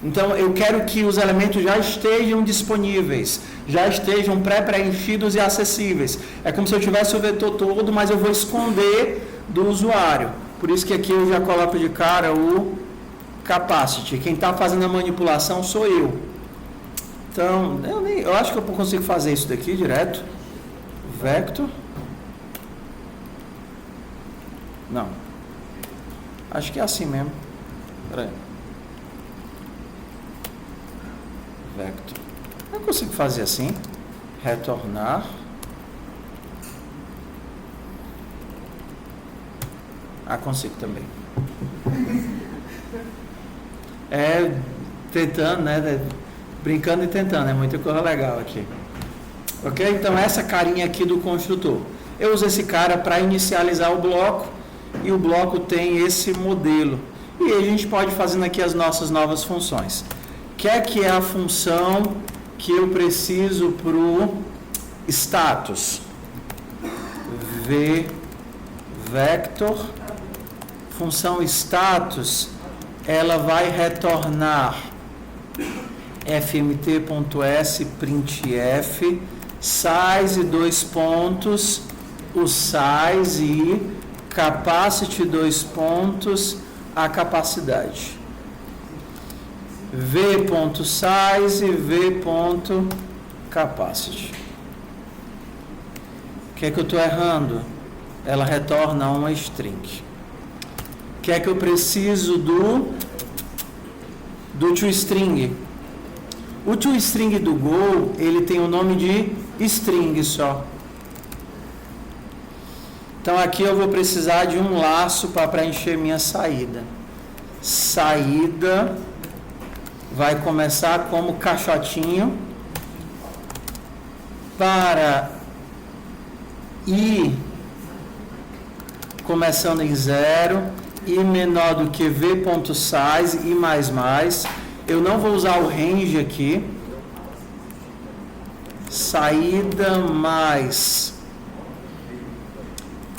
Então eu quero que os elementos já estejam disponíveis, já estejam pré-preenchidos e acessíveis. É como se eu tivesse o vetor todo, mas eu vou esconder do usuário. Por isso que aqui eu já coloco de cara o capacity. Quem está fazendo a manipulação sou eu. Então, eu acho que eu consigo fazer isso daqui direto. Vector. Não. Acho que é assim mesmo. Espera aí. Vector. Eu consigo fazer assim. Retornar. Consigo também. Tentando, né? Brincando e tentando, é muita coisa legal aqui. Ok? Então, essa carinha aqui do construtor. Eu uso esse cara para inicializar o bloco, e o bloco tem esse modelo. E aí a gente pode ir fazendo aqui as nossas novas funções. Que é a função que eu preciso para o status? Vector. Função status, ela vai retornar fmt.s printf size 2 pontos, o size e capacity 2 pontos, a capacidade. v.size, v.capacity. O que é que eu estou errando? Ela retorna uma string. O que é que eu preciso do toString? O toString do Go, ele tem o nome de string só. Então aqui eu vou precisar de um laço para preencher minha saída. Saída vai começar como caixotinho para I começando em 0, I menor do que V.size, I mais. Eu não vou usar o range aqui. Saída mais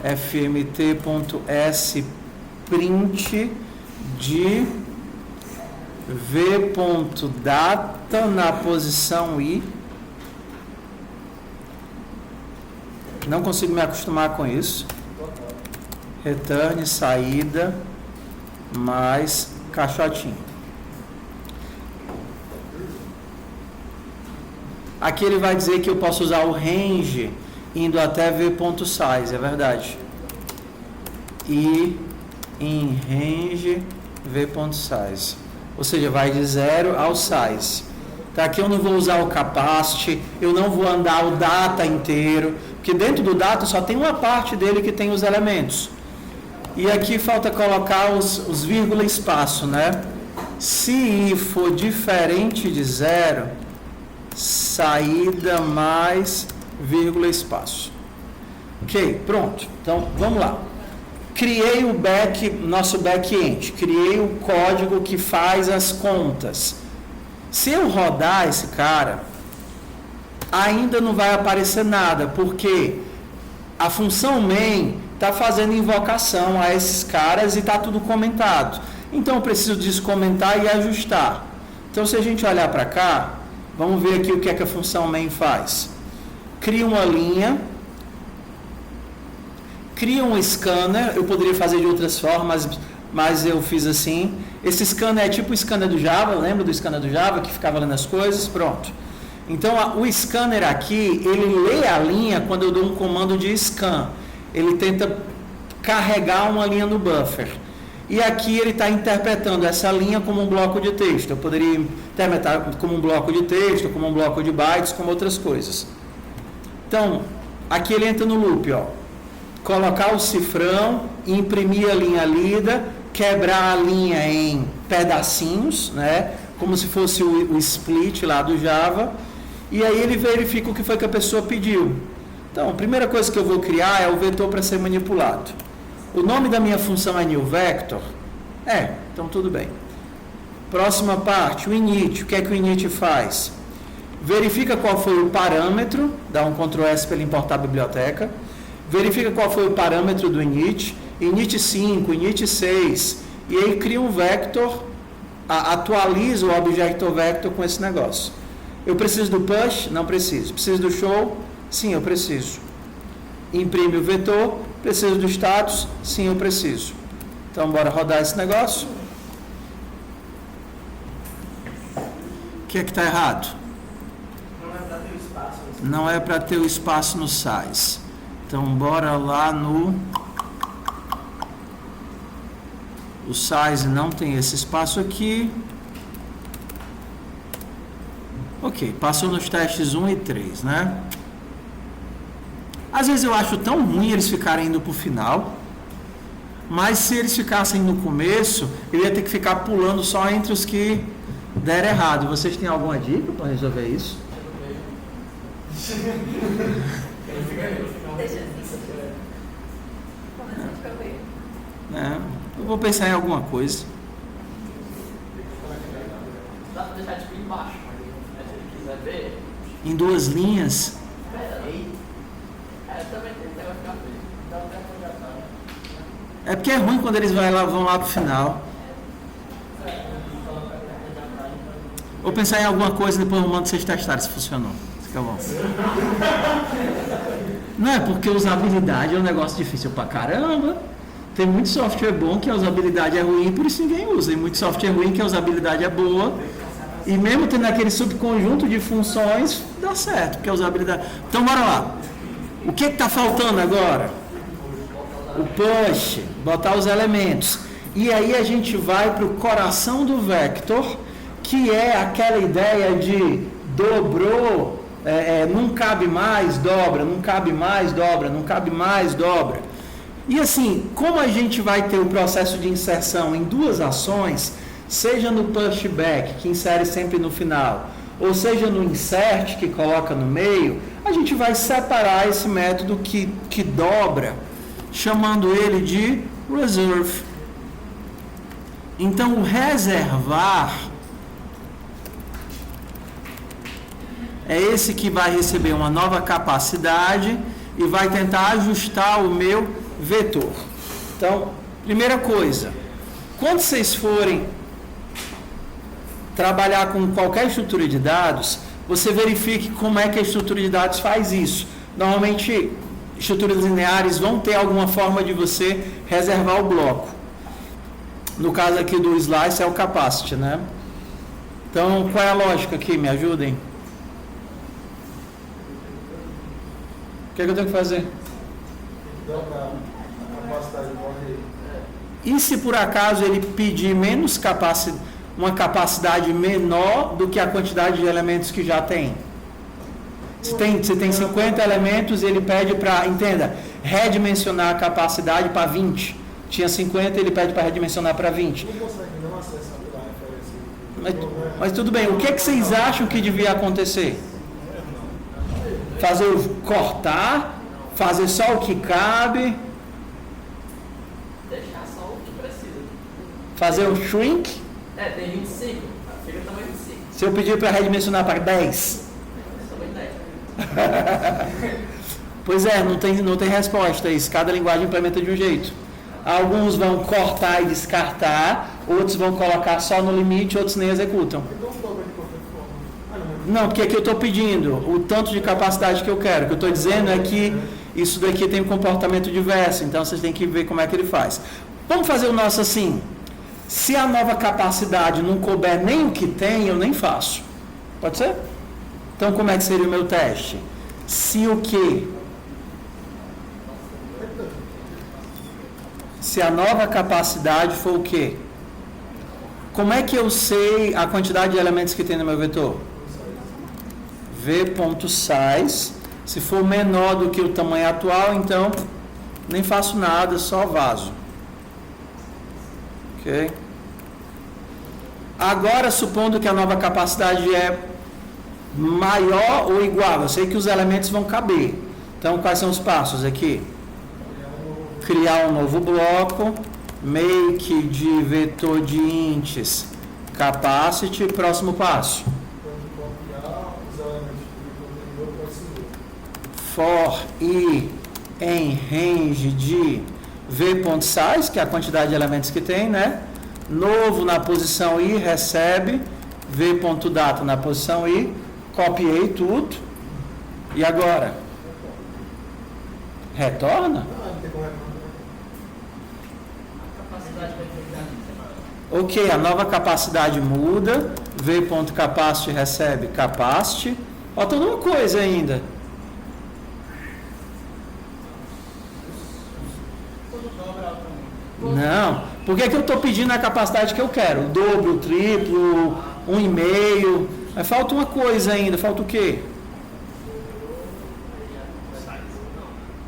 fmt.s print de v.data na posição I. Não consigo me acostumar com isso. Return saída mais caixotinho. Aqui ele vai dizer que eu posso usar o range indo até v.size, é verdade. E em range v.size. Ou seja, vai de 0 ao size. Tá, aqui eu não vou usar o capacity, eu não vou andar o data inteiro, porque dentro do data só tem uma parte dele que tem os elementos. E aqui falta colocar os vírgula e espaço, né? Se I for diferente de 0, saída mais vírgula espaço. Ok, pronto. Então, vamos lá. Criei o nosso back-end. Criei o código que faz as contas. Se eu rodar esse cara, ainda não vai aparecer nada, porque a função main está fazendo invocação a esses caras e está tudo comentado. Então, eu preciso descomentar e ajustar. Então, se a gente olhar para cá, vamos ver aqui o que é que a função main faz. Cria uma linha, cria um scanner. Eu poderia fazer de outras formas, mas eu fiz assim. Esse scanner é tipo o scanner do Java, lembra do scanner do Java que ficava lendo as coisas? Pronto. Então o scanner aqui, ele lê a linha quando eu dou um comando de scan. Ele tenta carregar uma linha no buffer. E aqui ele está interpretando essa linha como um bloco de texto. Eu poderia interpretar como um bloco de texto, como um bloco de bytes, como outras coisas. Então, aqui ele entra no loop, ó. Colocar o cifrão, imprimir a linha lida, quebrar a linha em pedacinhos, né? Como se fosse o split lá do Java. E aí ele verifica o que foi que a pessoa pediu. Então, a primeira coisa que eu vou criar é o vetor para ser manipulado. O nome da minha função é newVector? Então tudo bem. Próxima parte, o init. O que é que o init faz? Verifica qual foi o parâmetro, dá um Ctrl S para ele importar a biblioteca. Verifica qual foi o parâmetro do init, init 5, init 6, e aí cria um vector, atualiza o objeto vector com esse negócio. Eu preciso do push? Não preciso. Preciso do show? Sim, eu preciso. Imprime o vetor? Preciso do status? Sim, eu preciso. Então, bora rodar esse negócio. O que é que está errado? Não é para ter o espaço no size. Então, bora lá no... O size não tem esse espaço aqui. Ok, passou nos testes 1 e 3, né? Às vezes eu acho tão ruim eles ficarem indo para o final, mas se eles ficassem no começo, eu ia ter que ficar pulando só entre os que deram errado. Vocês têm alguma dica para resolver isso? Eu vou pensar em alguma coisa. Dá pra deixar tipo embaixo, mas se ele quiser ver. Em 2 linhas. Também tem que ficar feio. Dá até pra gastar. É porque é ruim quando eles vão lá pro final. Vou pensar em alguma coisa e depois eu mando vocês testarem se funcionou. Fica bom. Não é porque usabilidade é um negócio difícil pra caramba. Tem muito software bom que a usabilidade é ruim, por isso ninguém usa. E muito software ruim que a usabilidade é boa. E mesmo tendo aquele subconjunto de funções, dá certo, porque a usabilidade... Então, bora lá. O que está faltando agora? O push, botar os elementos. E aí a gente vai para o coração do vector, que é aquela ideia de dobrou, não cabe mais, dobra, não cabe mais, dobra, não cabe mais, dobra. E assim, como a gente vai ter o processo de inserção em duas ações, seja no pushback, que insere sempre no final, ou seja no insert, que coloca no meio, a gente vai separar esse método que dobra, chamando ele de reserve. Então, o reservar é esse que vai receber uma nova capacidade e vai tentar ajustar o meu vetor. Então, primeira coisa, quando vocês forem trabalhar com qualquer estrutura de dados, você verifique como é que a estrutura de dados faz isso. Normalmente, estruturas lineares vão ter alguma forma de você reservar o bloco. No caso aqui do slice é o capacity, né? Então, qual é a lógica aqui? Me ajudem. O que é que eu tenho que fazer? Dobra a capacidade do border. E se por acaso ele pedir menos uma capacidade menor do que a quantidade de elementos que já tem? Se tem 50 elementos, ele pede para, entenda, redimensionar a capacidade para 20. Tinha 50, ele pede para redimensionar para 20. Não consegue não acessar a referência. Mas tudo bem, o que vocês acham que devia acontecer? Cortar, fazer só o que cabe, Deixar só o que precisa. fazer o shrink. Tem 25. Fica tamanho 25. Se eu pedir para redimensionar para 10, Tamanho 10. pois é, não tem resposta a isso. Cada linguagem implementa de um jeito. Alguns vão cortar e descartar, outros vão colocar só no limite, outros nem executam. Então dobra de qualquer forma. Não, porque aqui eu estou pedindo o tanto de capacidade que eu quero. O que eu estou dizendo é que isso daqui tem um comportamento diverso, então vocês têm que ver como é que ele faz. Vamos fazer o nosso assim. Se a nova capacidade não couber nem o que tem, eu nem faço. Pode ser? Então, como é que seria o meu teste? Se o que? Se a nova capacidade for o quê? Como é que eu sei a quantidade de elementos que tem no meu vetor? v.size. Se for menor do que o tamanho atual, então nem faço nada, só vazo. Ok? Agora, supondo que a nova capacidade é maior ou igual, eu sei que os elementos vão caber. Então, quais são os passos aqui? Criar um novo bloco, make de vetor de ints capacity, próximo passo. Copiar os elementos do contenedor para esse outro. For i em range de v.size, que é a quantidade de elementos que tem, né? Novo na posição i, recebe, v.data na posição i, copiei tudo, e agora? Retorna? Não tem como reclamar. A capacidade vai ficar. Ok, a nova capacidade muda, v.capacity recebe capacity, falta uma coisa ainda. Não, por que eu estou pedindo a capacidade que eu quero? O dobro, o triplo, 1,5. Mas falta uma coisa ainda, falta o quê?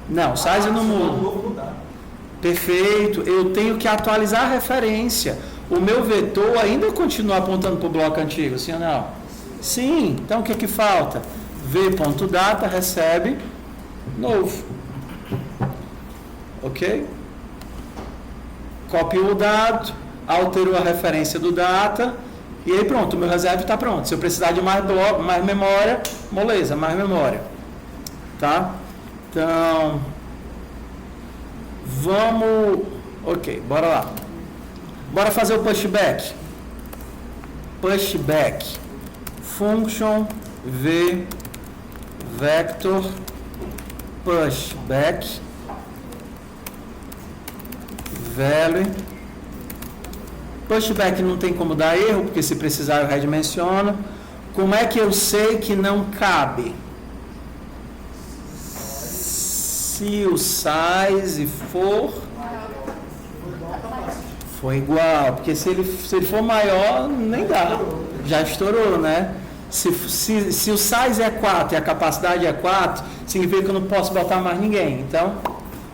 Não, o size eu não mudo. Perfeito, eu tenho que atualizar a referência. O meu vetor ainda continua apontando para o bloco antigo, sim ou não? Sim, então o que que falta? v.data recebe novo. Ok? Copiou o dado, alterou a referência do data, e aí pronto, o meu reserve está pronto. Se eu precisar de mais bloco, mais memória, moleza, mais memória. Tá? Então, vamos... Ok, bora lá. Bora fazer o pushback. Pushback. Function v vector pushback value. Pushback não tem como dar erro, porque se precisar eu redimensiono. Como é que eu sei que não cabe? Se o size for igual, porque se ele for maior, nem dá. Já estourou, né? Se o size é 4 e a capacidade é 4, significa que eu não posso botar mais ninguém. Então,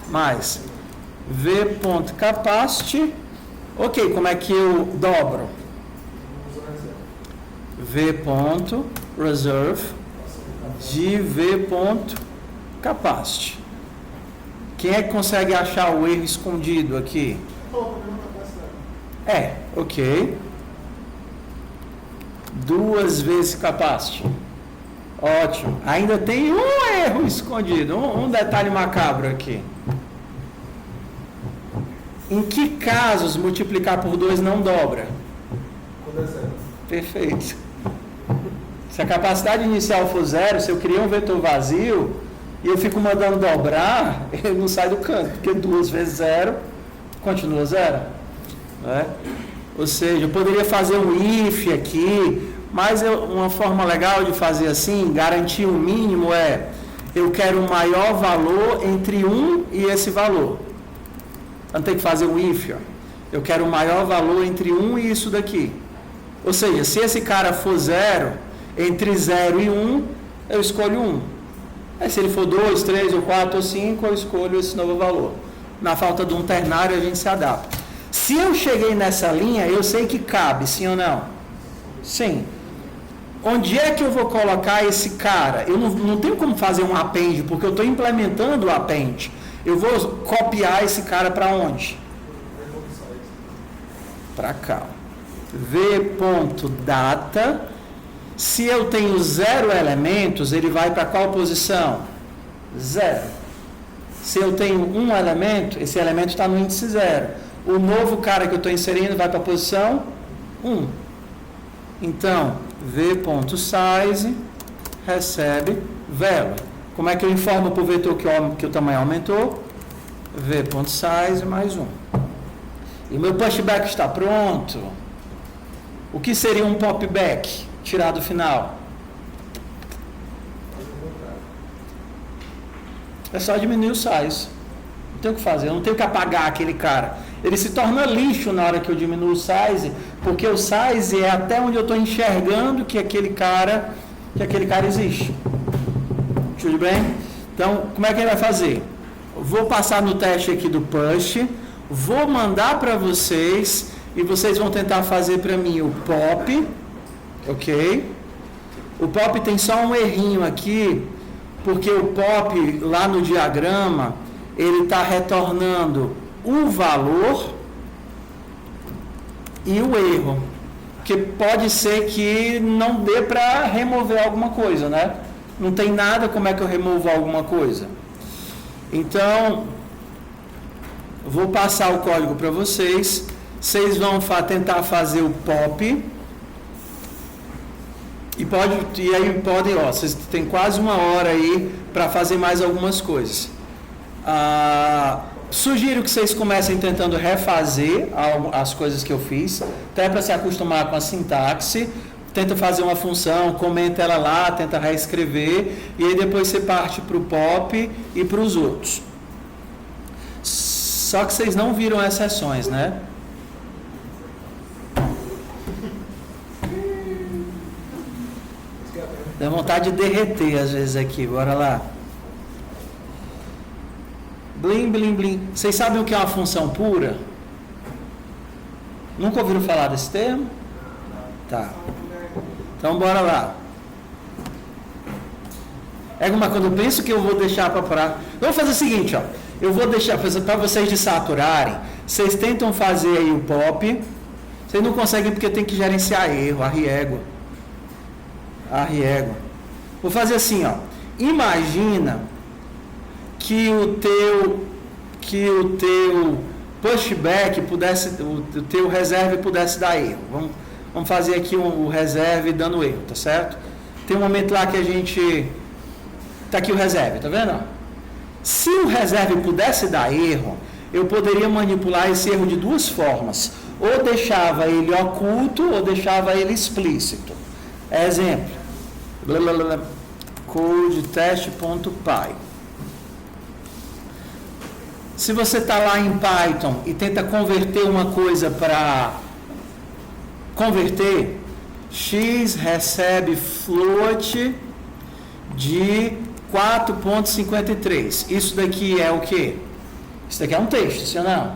mais. v.capacity. Ok, como é que eu dobro? v.reserve de v.capacity. Quem é que consegue achar o erro escondido aqui? Ok. 2 vezes capacity. Ótimo. Ainda tem um erro escondido, um detalhe macabro aqui. Em que casos multiplicar por 2 não dobra? Quando é zero. Perfeito. Se a capacidade inicial for 0, se eu criar um vetor vazio e eu fico mandando dobrar, ele não sai do canto, porque 2 vezes 0 continua 0. Né? Ou seja, eu poderia fazer um if aqui, mas uma forma legal de fazer assim, garantir o mínimo eu quero o maior valor entre 1 e esse valor. Então tem que fazer um if. Eu quero o maior valor entre 1 e isso daqui. Ou seja, se esse cara for 0, entre 0 e 1, eu escolho 1. Aí se ele for 2, 3, ou 4, ou 5, eu escolho esse novo valor. Na falta de um ternário, a gente se adapta. Se eu cheguei nessa linha, eu sei que cabe, sim ou não? Sim. Onde é que eu vou colocar esse cara? Eu não tenho como fazer um append, porque eu estou implementando o append. Eu vou copiar esse cara para onde? Para cá. v.data. Se eu tenho 0 elementos, ele vai para qual posição? 0. Se eu tenho um elemento, esse elemento está no índice 0. O novo cara que eu estou inserindo vai para a posição 1. Então, v.size recebe value. Como é que eu informo para o vetor que o tamanho aumentou? v.size mais 1. E o meu pushback está pronto. O que seria um popback? Tirar do final. É só diminuir o size. Não tem o que fazer, eu não tenho que apagar aquele cara. Ele se torna lixo na hora que eu diminuo o size, porque o size é até onde eu estou enxergando que aquele cara existe. Tudo bem? Então, como é que ele vai fazer? Vou passar no teste aqui do push, vou mandar para vocês e vocês vão tentar fazer para mim o pop. Ok? O pop tem só um errinho aqui, porque o pop lá no diagrama, ele está retornando o valor e o erro. Porque pode ser que não dê para remover alguma coisa, né? Não tem nada, como é que eu removo alguma coisa? Então, vou passar o código para vocês. Vocês vão tentar fazer o pop. E aí podem, vocês têm quase 1 hora aí para fazer mais algumas coisas. Sugiro que vocês comecem tentando refazer as coisas que eu fiz, até para se acostumar com a sintaxe. Tenta fazer uma função, comenta ela lá, tenta reescrever, e aí depois você parte para o pop e para os outros. Só que vocês não viram exceções, né? Dá vontade de derreter às vezes aqui, bora lá. Blim, blim, blim. Vocês sabem o que é uma função pura? Nunca ouviram falar desse termo? Tá. Então bora lá. Quando eu penso que eu vou deixar para parar. Vamos fazer o seguinte, eu vou deixar para vocês desaturarem. Vocês tentam fazer aí o pop. Vocês não conseguem porque tem que gerenciar erro, arriego. Vou fazer assim, imagina que o teu pushback pudesse, o teu reserve pudesse dar erro. Vamos fazer aqui o reserve dando erro, tá certo? Tem um momento lá que a gente tá aqui o reserve, tá vendo? Se o reserve pudesse dar erro, eu poderia manipular esse erro de 2 formas. Ou deixava ele oculto ou deixava ele explícito. Exemplo. codetest.py. Se você está lá em Python e tenta converter uma coisa para converter, x recebe float de 4.53. Isso daqui é o quê? Isso daqui é um texto, sim ou não?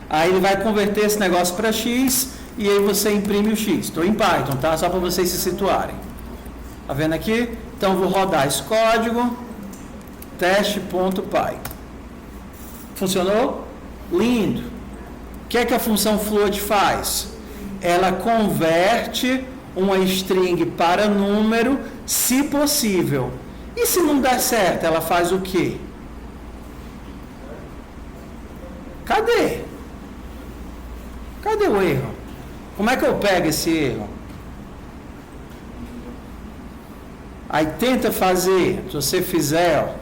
Aí ele vai converter esse negócio para X e aí você imprime o X. Estou em Python, tá? Só para vocês se situarem. Tá vendo aqui? Então vou rodar esse código, teste.py. Funcionou? Lindo. O que é que a função float faz? Ela converte uma string para número, se possível. E se não der certo, ela faz o quê? Cadê? Cadê o erro? Como é que eu pego esse erro? Aí tenta fazer, se você fizer, ó,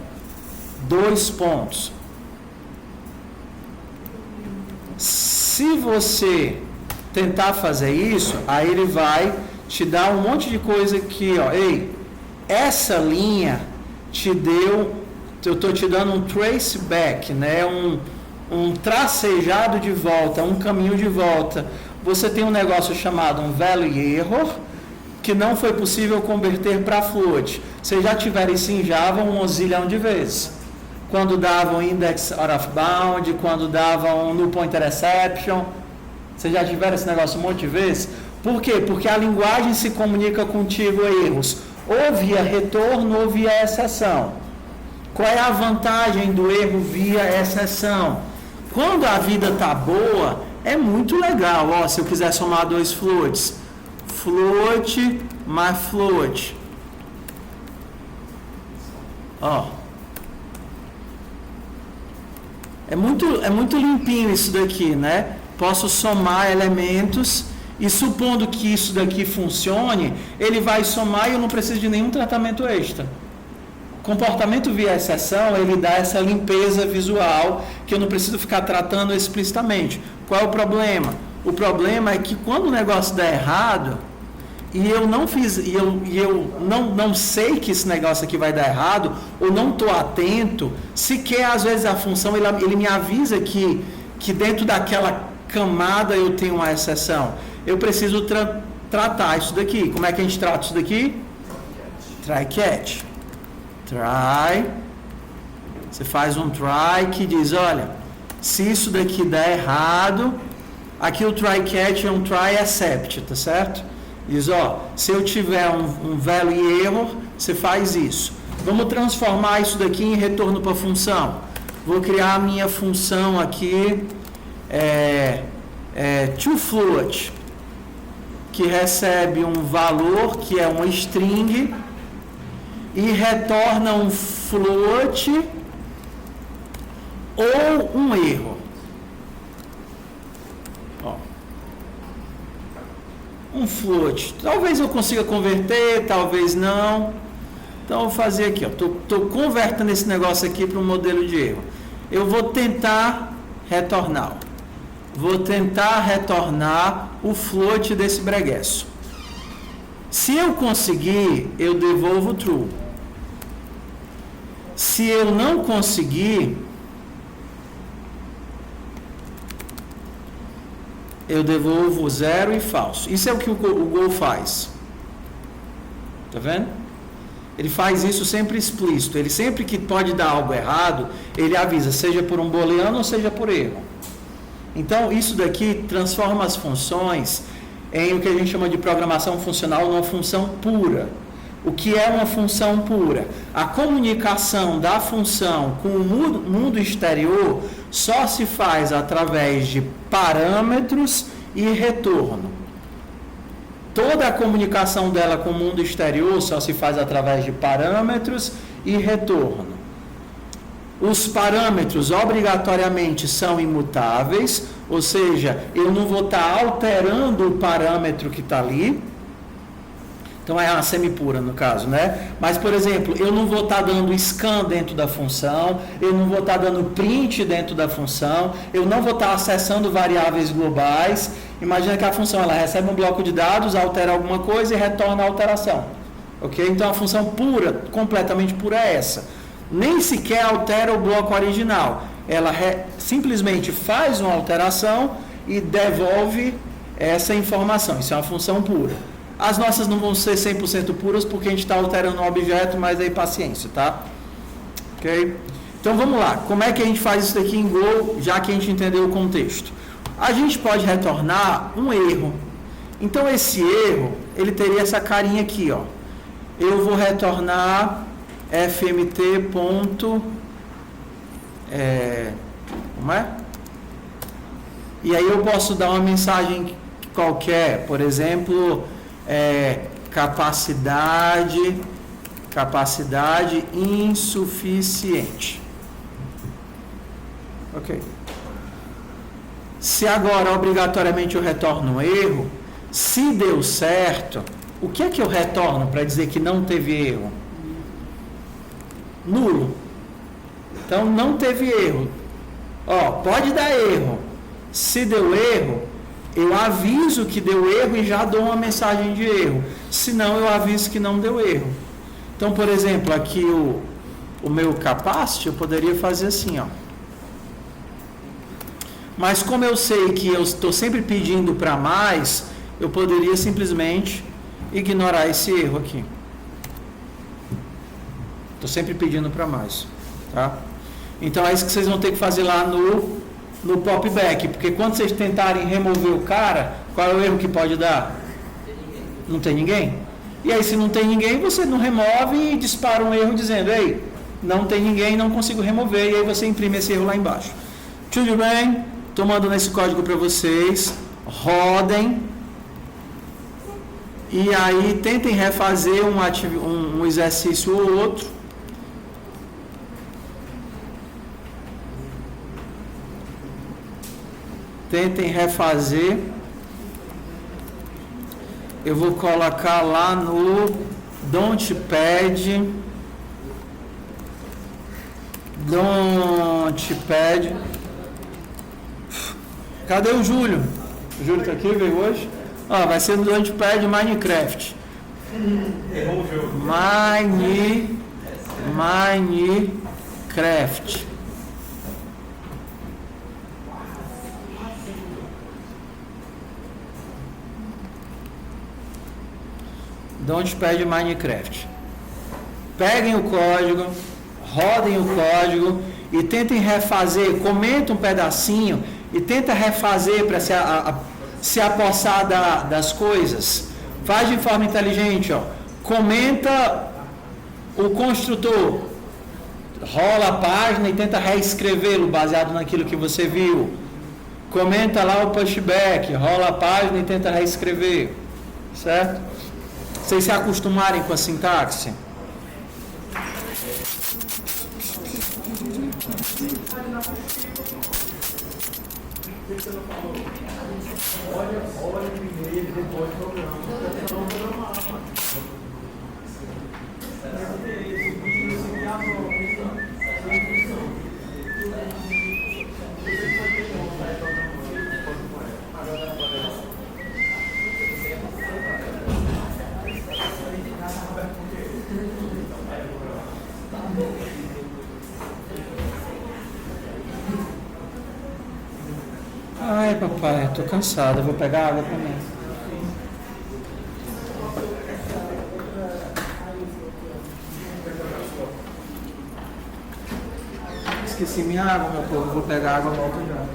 2 pontos. Se você tentar fazer isso, aí ele vai te dar um monte de coisa aqui, ó. Ei, essa linha te deu, eu estou te dando um traceback, né? Um tracejado de volta, um caminho de volta. Você tem um negócio chamado um value error, que não foi possível converter para float. Vocês já tiveram isso em Java um zilhão de vezes. Quando davam index out of bound, quando davam null pointer exception. Vocês já tiveram esse negócio um monte de vezes? Por quê? Porque a linguagem se comunica contigo erros, ou via retorno ou via exceção. Qual é a vantagem do erro via exceção? Quando a vida está boa, é muito legal. Ó, se eu quiser somar 2 floats, float mais float. Ó. É muito limpinho isso daqui, né? Posso somar elementos e supondo que isso daqui funcione, ele vai somar e eu não preciso de nenhum tratamento extra. Comportamento via exceção, ele dá essa limpeza visual que eu não preciso ficar tratando explicitamente. Qual é o problema? O problema é que quando o negócio dá errado e eu não fiz, e eu não sei que esse negócio aqui vai dar errado, ou não estou atento, sequer às vezes a função ele me avisa que dentro daquela camada eu tenho uma exceção. Eu preciso tratar isso daqui. Como é que a gente trata isso daqui? Try catch. Try. Você faz um try que diz, olha, se isso daqui der errado, aqui o try catch é um try except, tá certo? Diz, ó, se eu tiver um value error, você faz isso. Vamos transformar isso daqui em retorno para a função. Vou criar a minha função aqui, toFloat, que recebe um valor que é uma string e retorna um float ou um erro. Ó. Um float. Talvez eu consiga converter, talvez não. Então eu vou fazer aqui, estou convertendo esse negócio aqui para um modelo de erro. Eu vou tentar retornar. Vou tentar retornar o float desse breguesso. Se eu conseguir, eu devolvo true. Se eu não conseguir, eu devolvo 0 e falso. Isso é o que o Go faz. Tá vendo? Ele faz isso sempre explícito. Ele sempre que pode dar algo errado, ele avisa, seja por um booleano ou seja por erro. Então, isso daqui transforma as funções em o que a gente chama de programação funcional, uma função pura. O que é uma função pura? A comunicação da função com o mundo exterior só se faz através de parâmetros e retorno. Toda a comunicação dela com o mundo exterior só se faz através de parâmetros e retorno. Os parâmetros obrigatoriamente são imutáveis, ou seja, eu não vou estar alterando o parâmetro que está ali. Então é uma semipura no caso, né? Mas, por exemplo, eu não vou estar dando scan dentro da função, eu não vou estar dando print dentro da função, eu não vou estar acessando variáveis globais. Imagina que a função ela recebe um bloco de dados, altera alguma coisa e retorna a alteração. Ok? Então a função pura, completamente pura é essa. Nem sequer altera o bloco original. Ela simplesmente faz uma alteração e devolve essa informação. Isso é uma função pura. As nossas não vão ser 100% puras porque a gente está alterando um objeto, mas aí paciência, tá? Ok? Então vamos lá, como é que a gente faz isso daqui em Go, já que a gente entendeu o contexto? A gente pode retornar um erro. Então esse erro, ele teria essa carinha aqui, ó. Eu vou retornar fmt. Como é? E aí eu posso dar uma mensagem qualquer, por exemplo, capacidade insuficiente. Ok. Se agora obrigatoriamente eu retorno um erro, se deu certo, o que é que eu retorno para dizer que não teve erro? Nulo. Então não teve erro. Ó, pode dar erro. Se deu erro, eu aviso que deu erro e já dou uma mensagem de erro. Se não, eu aviso que não deu erro. Então, por exemplo, aqui o meu capacity, eu poderia fazer assim, ó. Mas como eu sei que eu estou sempre pedindo para mais, eu poderia simplesmente ignorar esse erro aqui. Estou sempre pedindo para mais, tá? Então é isso que vocês vão ter que fazer lá no popback, porque quando vocês tentarem remover o cara, qual é o erro que pode dar? Não tem ninguém? E aí se não tem ninguém, você não remove e dispara um erro dizendo, ei, não tem ninguém, não consigo remover, e aí você imprime esse erro lá embaixo. Tudo bem? Estou mandando esse código para vocês, rodem, e aí tentem refazer um exercício ou outro. Tentem refazer. Eu vou colocar lá no Don't.pad. Cadê o Júlio? O Júlio está aqui, veio hoje? Ó, vai ser no Don't.pad Minecraft. Errou o jogo. Minecraft. Don't.pad Minecraft. Peguem o código, rodem o código e tentem refazer, comenta um pedacinho e tenta refazer para se apossar das coisas. Faz de forma inteligente, ó. Comenta o construtor, rola a página e tenta reescrevê-lo baseado naquilo que você viu. Comenta lá o pushback, rola a página e tenta reescrever, certo? Vocês se acostumarem com a sintaxe? Olha primeiro e depois programa. Ai, papai, tô cansado, vou pegar água pra mim. Esqueci minha água, meu povo, vou pegar água e volto já.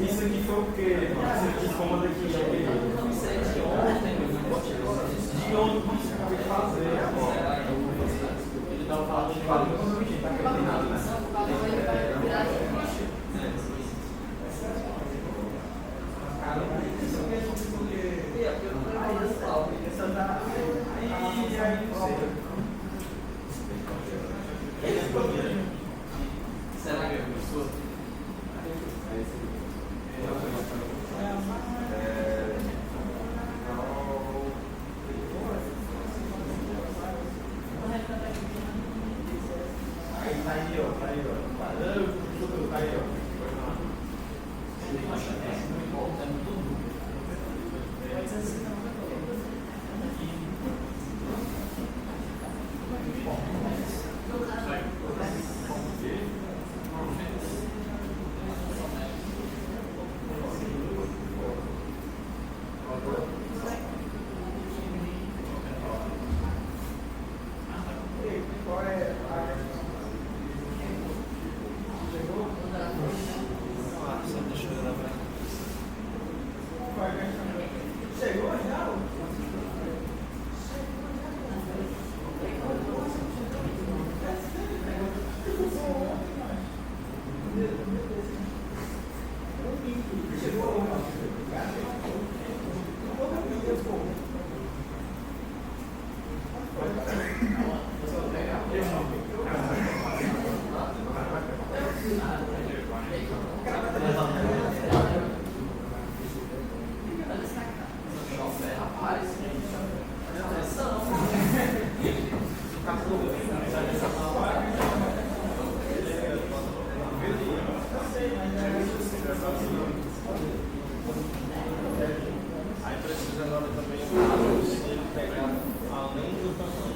Isso aqui foi o quê? Isso aqui foi uma daqui de onde você acabou de fazer agora. Ele estava falando de valor quando a gente está acreditando, né? Isso mesmo porque. Aí não sei. Será que é pessoa? Aí precisa agora também ele pegar além do tamanho.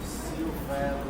Se o velo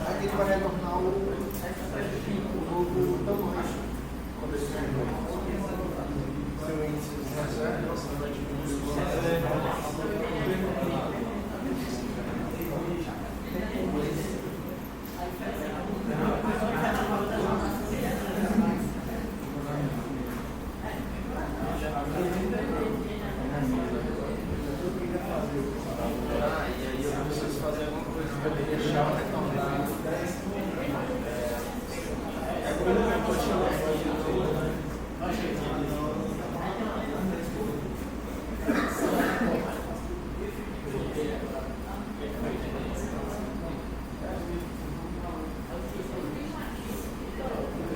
Aqui ele vai retornar o tamanho. Quando esse seu índice de reserva, você vai e aí eu preciso fazer alguma coisa para deixar o retornar 10. É como eu continuo.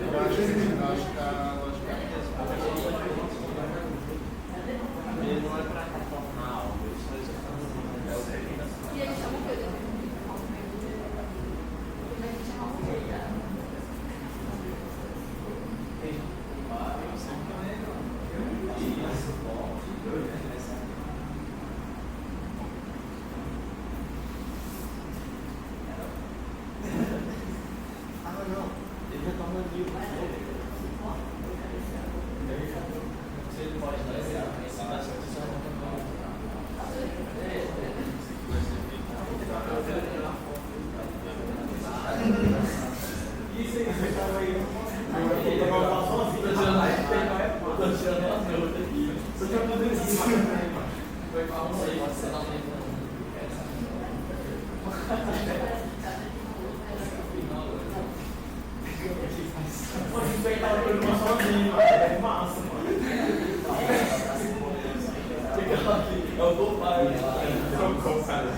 Eu acho que a lógica é ele não é para retornar algo, isso é o que E ele chama o quê? retorna livre. Se ele pode dar esse Isso aí, você estava aí. Eu tô tirando as notas aqui. Só que eu tô dizendo isso. Foi para um aí, você não tem. Pô, a gente vai estar olhando uma sozinho, mano. É massa, mano. Fica aqui, é o do pai. Trocou o cara.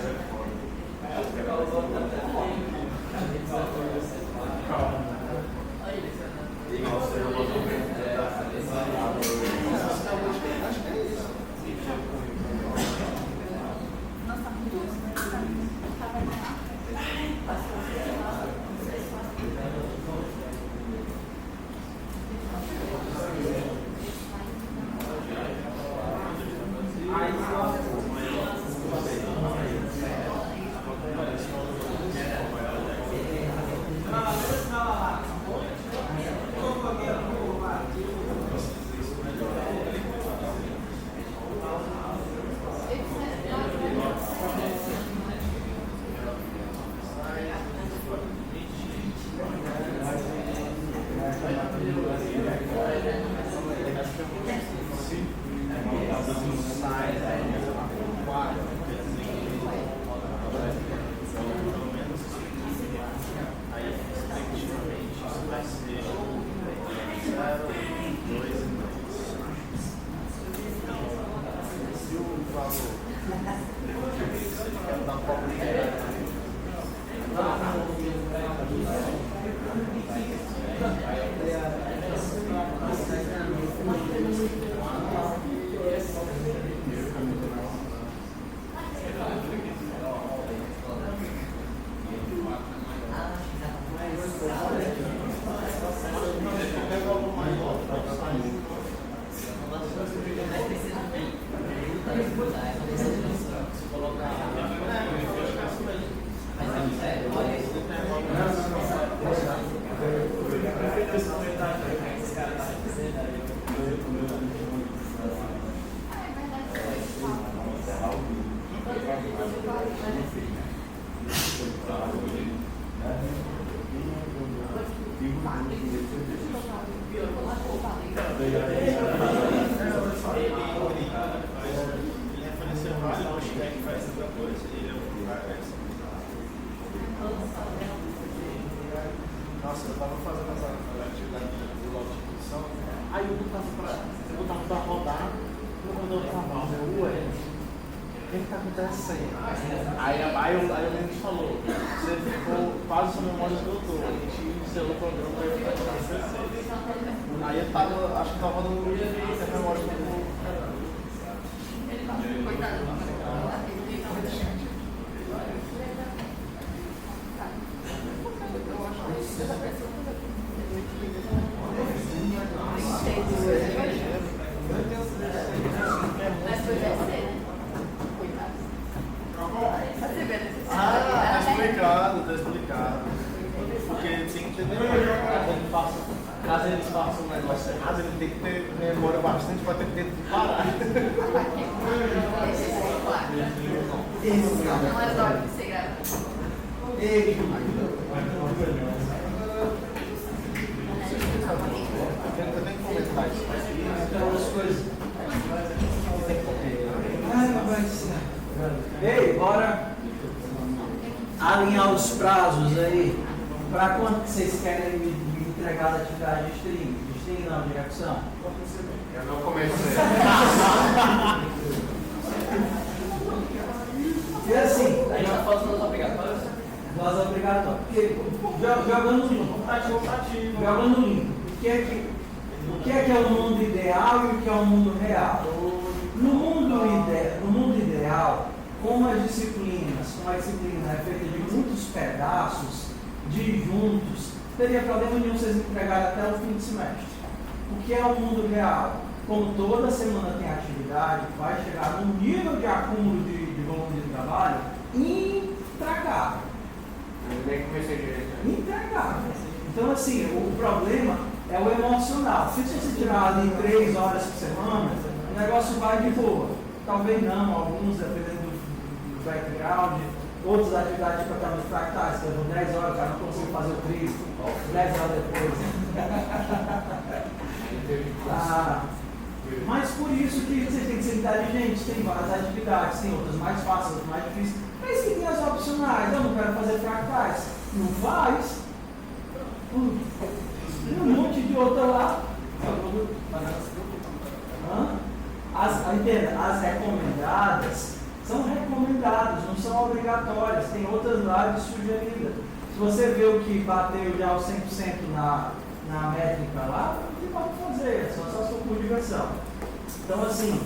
Nossa, eu vou Nossa, eu tava fazendo essa atividade de lote de produção, aí eu botava pra rodar, quando eu tava, ué, o que tá acontecendo? Aí o Leandro falou, você ficou quase sua memória esgotou, a gente instalou o programa pra ele acontecer. Aí eu tava, acho que tava no a memória esgotou. Tá explicado. Porque tem que entender. Caso eles façam um negócio errado, ele tem que ter memória bastante para ter tempo de parar. Não é hora de ser gravado. Eu tenho que comentar isso. Aquelas coisas. Ei, bora alinhar os prazos aí. Para quando que vocês querem me entregar a atividade de stream? De stream não, de execução? Eu não comecei. E assim, A gente tá falando das obrigatórias? nós obrigatórios. Porque jogando limpo. Jogando limpo. O que é o mundo ideal e o que é o mundo real? No mundo ideal, como a disciplina é feita de muitos pedaços, disjuntos, teria problema nenhum vocês entregarem até o fim do semestre. O que é o mundo real? Como toda semana tem atividade, vai chegar num nível de acúmulo de volume de trabalho intragável. Eu nem comecei direito. Intragável. Então, assim, o problema é o emocional. Se você tirar ali 3 horas por semana, o negócio vai de boa. Talvez não, alguns, dependendo do background, outras atividades de tratamento fractais, que levam 10 horas, o cara não conseguiu fazer o Cristo, 10 horas depois. Mas por isso que você tem que ser inteligente, tem várias atividades, tem outras mais fáceis, outras mais difíceis. Mas que tem as opcionais, eu não quero fazer fractais, não faz. Tem um monte de outra lá. Entenda, as recomendadas são recomendadas, não são obrigatórias. Tem outras lá de sugerida. Se você vê o que bateu já os 100% na métrica lá, você pode fazer, é só se for por diversão. Então, assim,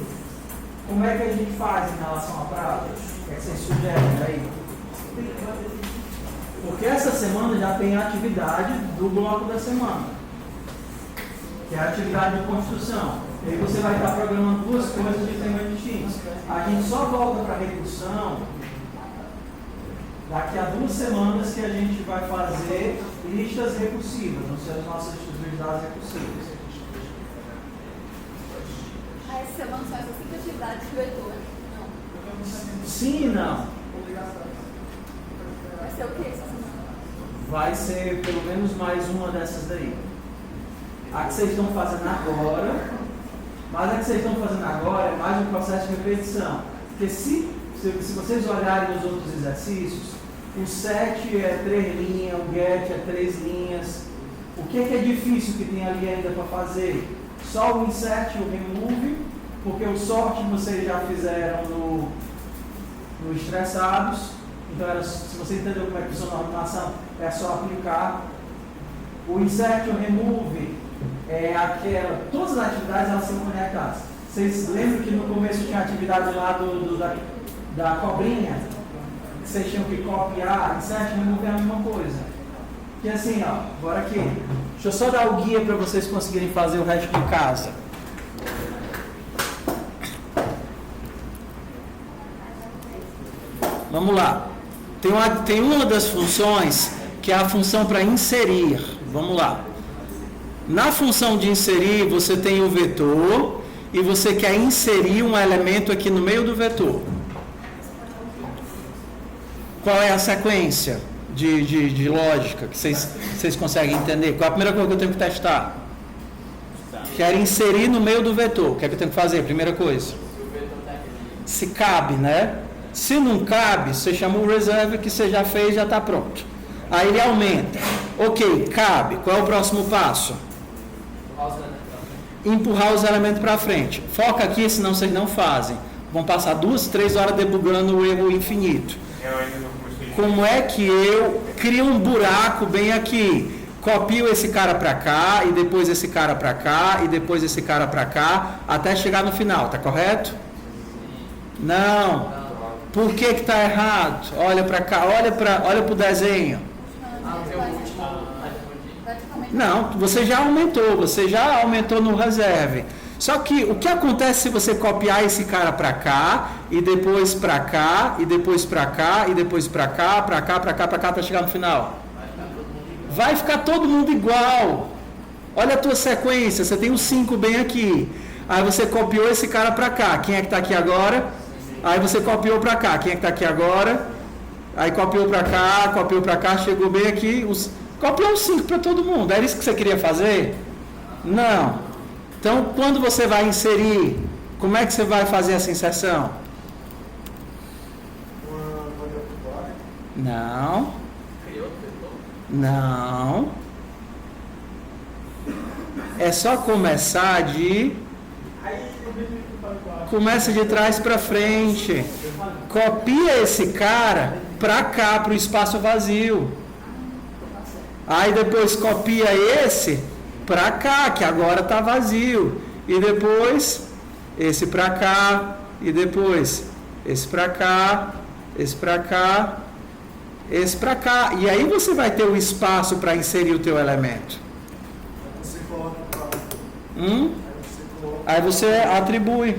como é que a gente faz em relação à prática? O que é que vocês sugerem aí? Porque essa semana já tem a atividade do bloco da semana, que é a atividade de construção. E aí você vai estar programando 2 coisas de temas distintos. A gente só volta para a recursão daqui a 2 semanas que a gente vai fazer listas recursivas, vão ser as nossas estruturas de dados recursivas. Essa semana são essas 5 atividades do vetor. Não. Sim e não. Vai ser o que essa semana? Vai ser pelo menos mais uma dessas daí. A que vocês estão fazendo agora, mas a que vocês estão fazendo agora é mais um processo de repetição. Porque se vocês olharem os outros exercícios, o set é 3 linhas, o get é 3 linhas. O que é difícil que tem ali ainda para fazer? Só o insert e o remove, porque o sort vocês já fizeram no estressados. Então, se você entendeu como é que funciona a arrumação, é só aplicar. O insert e o remove é aquela. Todas as atividades elas são conectadas. Vocês lembram que no começo tinha a atividade lá da cobrinha? Que vocês tinham que copiar, insert e remove é a mesma coisa. Que assim, ó, agora aqui. Deixa eu só dar o guia para vocês conseguirem fazer o resto de casa. Vamos lá. Tem uma das funções que é a função para inserir. Vamos lá. Na função de inserir, você tem o vetor e você quer inserir um elemento aqui no meio do vetor. Qual é a sequência de lógica que vocês conseguem entender? Qual é a primeira coisa que eu tenho que testar? Quero inserir no meio do vetor. O que é que eu tenho que fazer? Primeira coisa. Se cabe, né? Se não cabe, você chama o reserve que você já fez, já está pronto. Aí ele aumenta. Ok, cabe. Qual é o próximo passo? Empurrar os elementos para frente. Foca aqui, senão vocês não fazem. Vão passar 2, 3 horas debugando o erro infinito. Como é que eu crio um buraco bem aqui? Copio esse cara para cá, e depois esse cara para cá, e depois esse cara para cá, até chegar no final, tá correto? Não. Por que está errado? Olha para cá, olha para o desenho. Não, você já aumentou no reserve. Só que o que acontece se você copiar esse cara para cá, e depois para cá, e depois para cá, e depois para cá, para cá, para cá, para cá, até chegar no final? Vai ficar todo mundo igual. Olha a tua sequência, você tem os 5 bem aqui. Aí você copiou esse cara para cá. Quem é que está aqui agora? Aí você copiou para cá. Quem é que está aqui agora? Aí copiou para cá, chegou bem aqui. Copiou os 5 para todo mundo. Era isso que você queria fazer? Não. Então, quando você vai inserir, como é que você vai fazer essa inserção? Não. Não. É só começar Começa de trás para frente. Copia esse cara para cá, para o espaço vazio. Aí depois copia esse para cá, que agora está vazio. E depois esse para cá. E depois esse para cá. Esse para cá. Esse para cá. E aí você vai ter o espaço para inserir o teu elemento. Aí você atribui.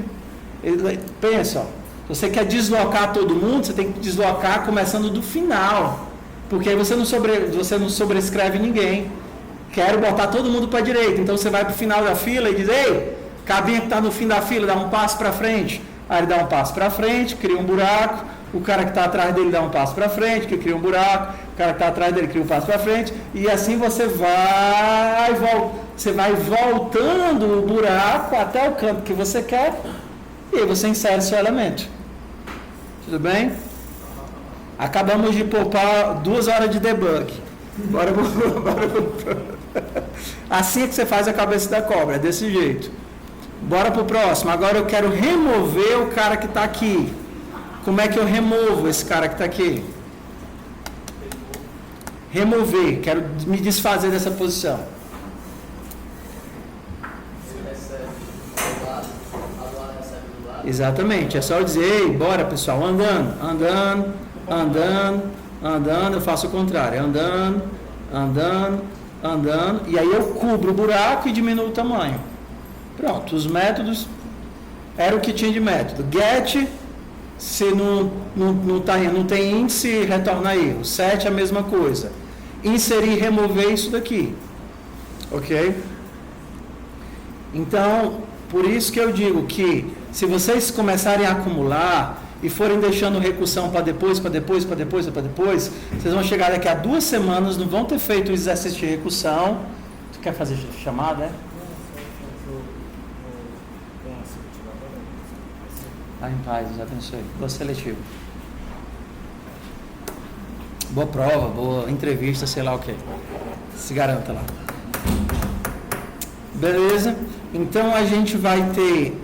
Pensa, ó, se você quer deslocar todo mundo, você tem que deslocar começando do final. Porque aí você não sobrescreve ninguém. quero botar todo mundo para a direita. Então você vai para o final da fila e diz, ei, cabinha que está no fim da fila, dá um passo para frente. Aí ele dá um passo para frente, cria um buraco. O cara que está atrás dele dá um passo para frente, que cria um buraco. O cara que está atrás dele cria um passo para frente. E assim você vai voltando o buraco até o canto que você quer. E aí você insere seu elemento. Tudo bem? Acabamos de poupar 2 horas de debug. Bora. Assim é que você faz a cabeça da cobra, é desse jeito. Bora pro próximo. Agora eu quero remover o cara que está aqui. Como é que eu removo esse cara que está aqui? Remover. Quero me desfazer dessa posição. Exatamente. É só eu dizer, ei, bora pessoal, andando. Eu faço o contrário. Andando. E aí eu cubro o buraco e diminuo o tamanho. Pronto. Os métodos era o que tinha de método. Get, se não tem índice, retorna erro. Set, a mesma coisa. Inserir, remover isso daqui. Ok? Então, por isso que eu digo que se vocês começarem a acumular e forem deixando recursão para depois, vocês vão chegar daqui a 2 semanas, não vão ter feito o exercício de recursão. Tu quer fazer chamada, é? Em paz, Deus abençoe. Boa seletivo. Boa prova, boa entrevista, sei lá o que. Se garanta lá. Beleza? Então a gente vai ter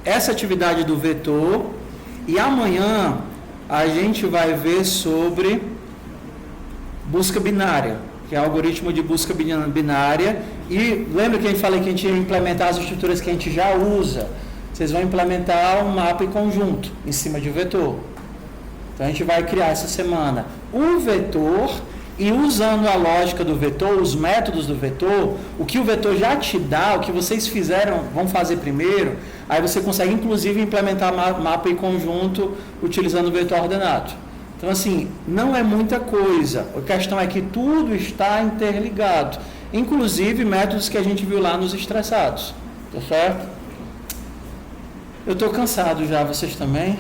essa atividade do vetor e amanhã a gente vai ver sobre busca binária, que é algoritmo de busca binária. E lembra que a gente falou que a gente ia implementar as estruturas que a gente já usa? Vocês vão implementar um mapa em conjunto em cima de vetor. Então a gente vai criar essa semana um vetor e usando a lógica do vetor, os métodos do vetor, o que o vetor já te dá, o que vocês vão fazer primeiro, aí você consegue inclusive implementar mapa em conjunto utilizando o vetor ordenado. Então assim, não é muita coisa. A questão é que tudo está interligado, inclusive métodos que a gente viu lá nos estressados. Tá certo? Eu estou cansado já, vocês também?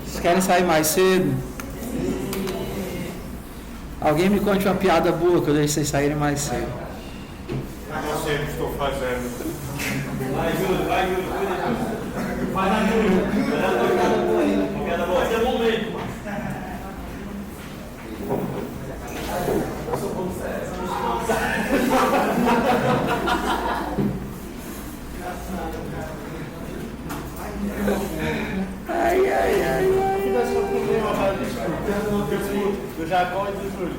Vocês querem sair mais cedo? Alguém me conte uma piada boa que eu deixe vocês saírem mais cedo. Eu não sei o que estou fazendo. Vai, Júlio. Vai na Júlio. Piada boa. Esse é o momento. Ai. Do Jacó e do Júlio.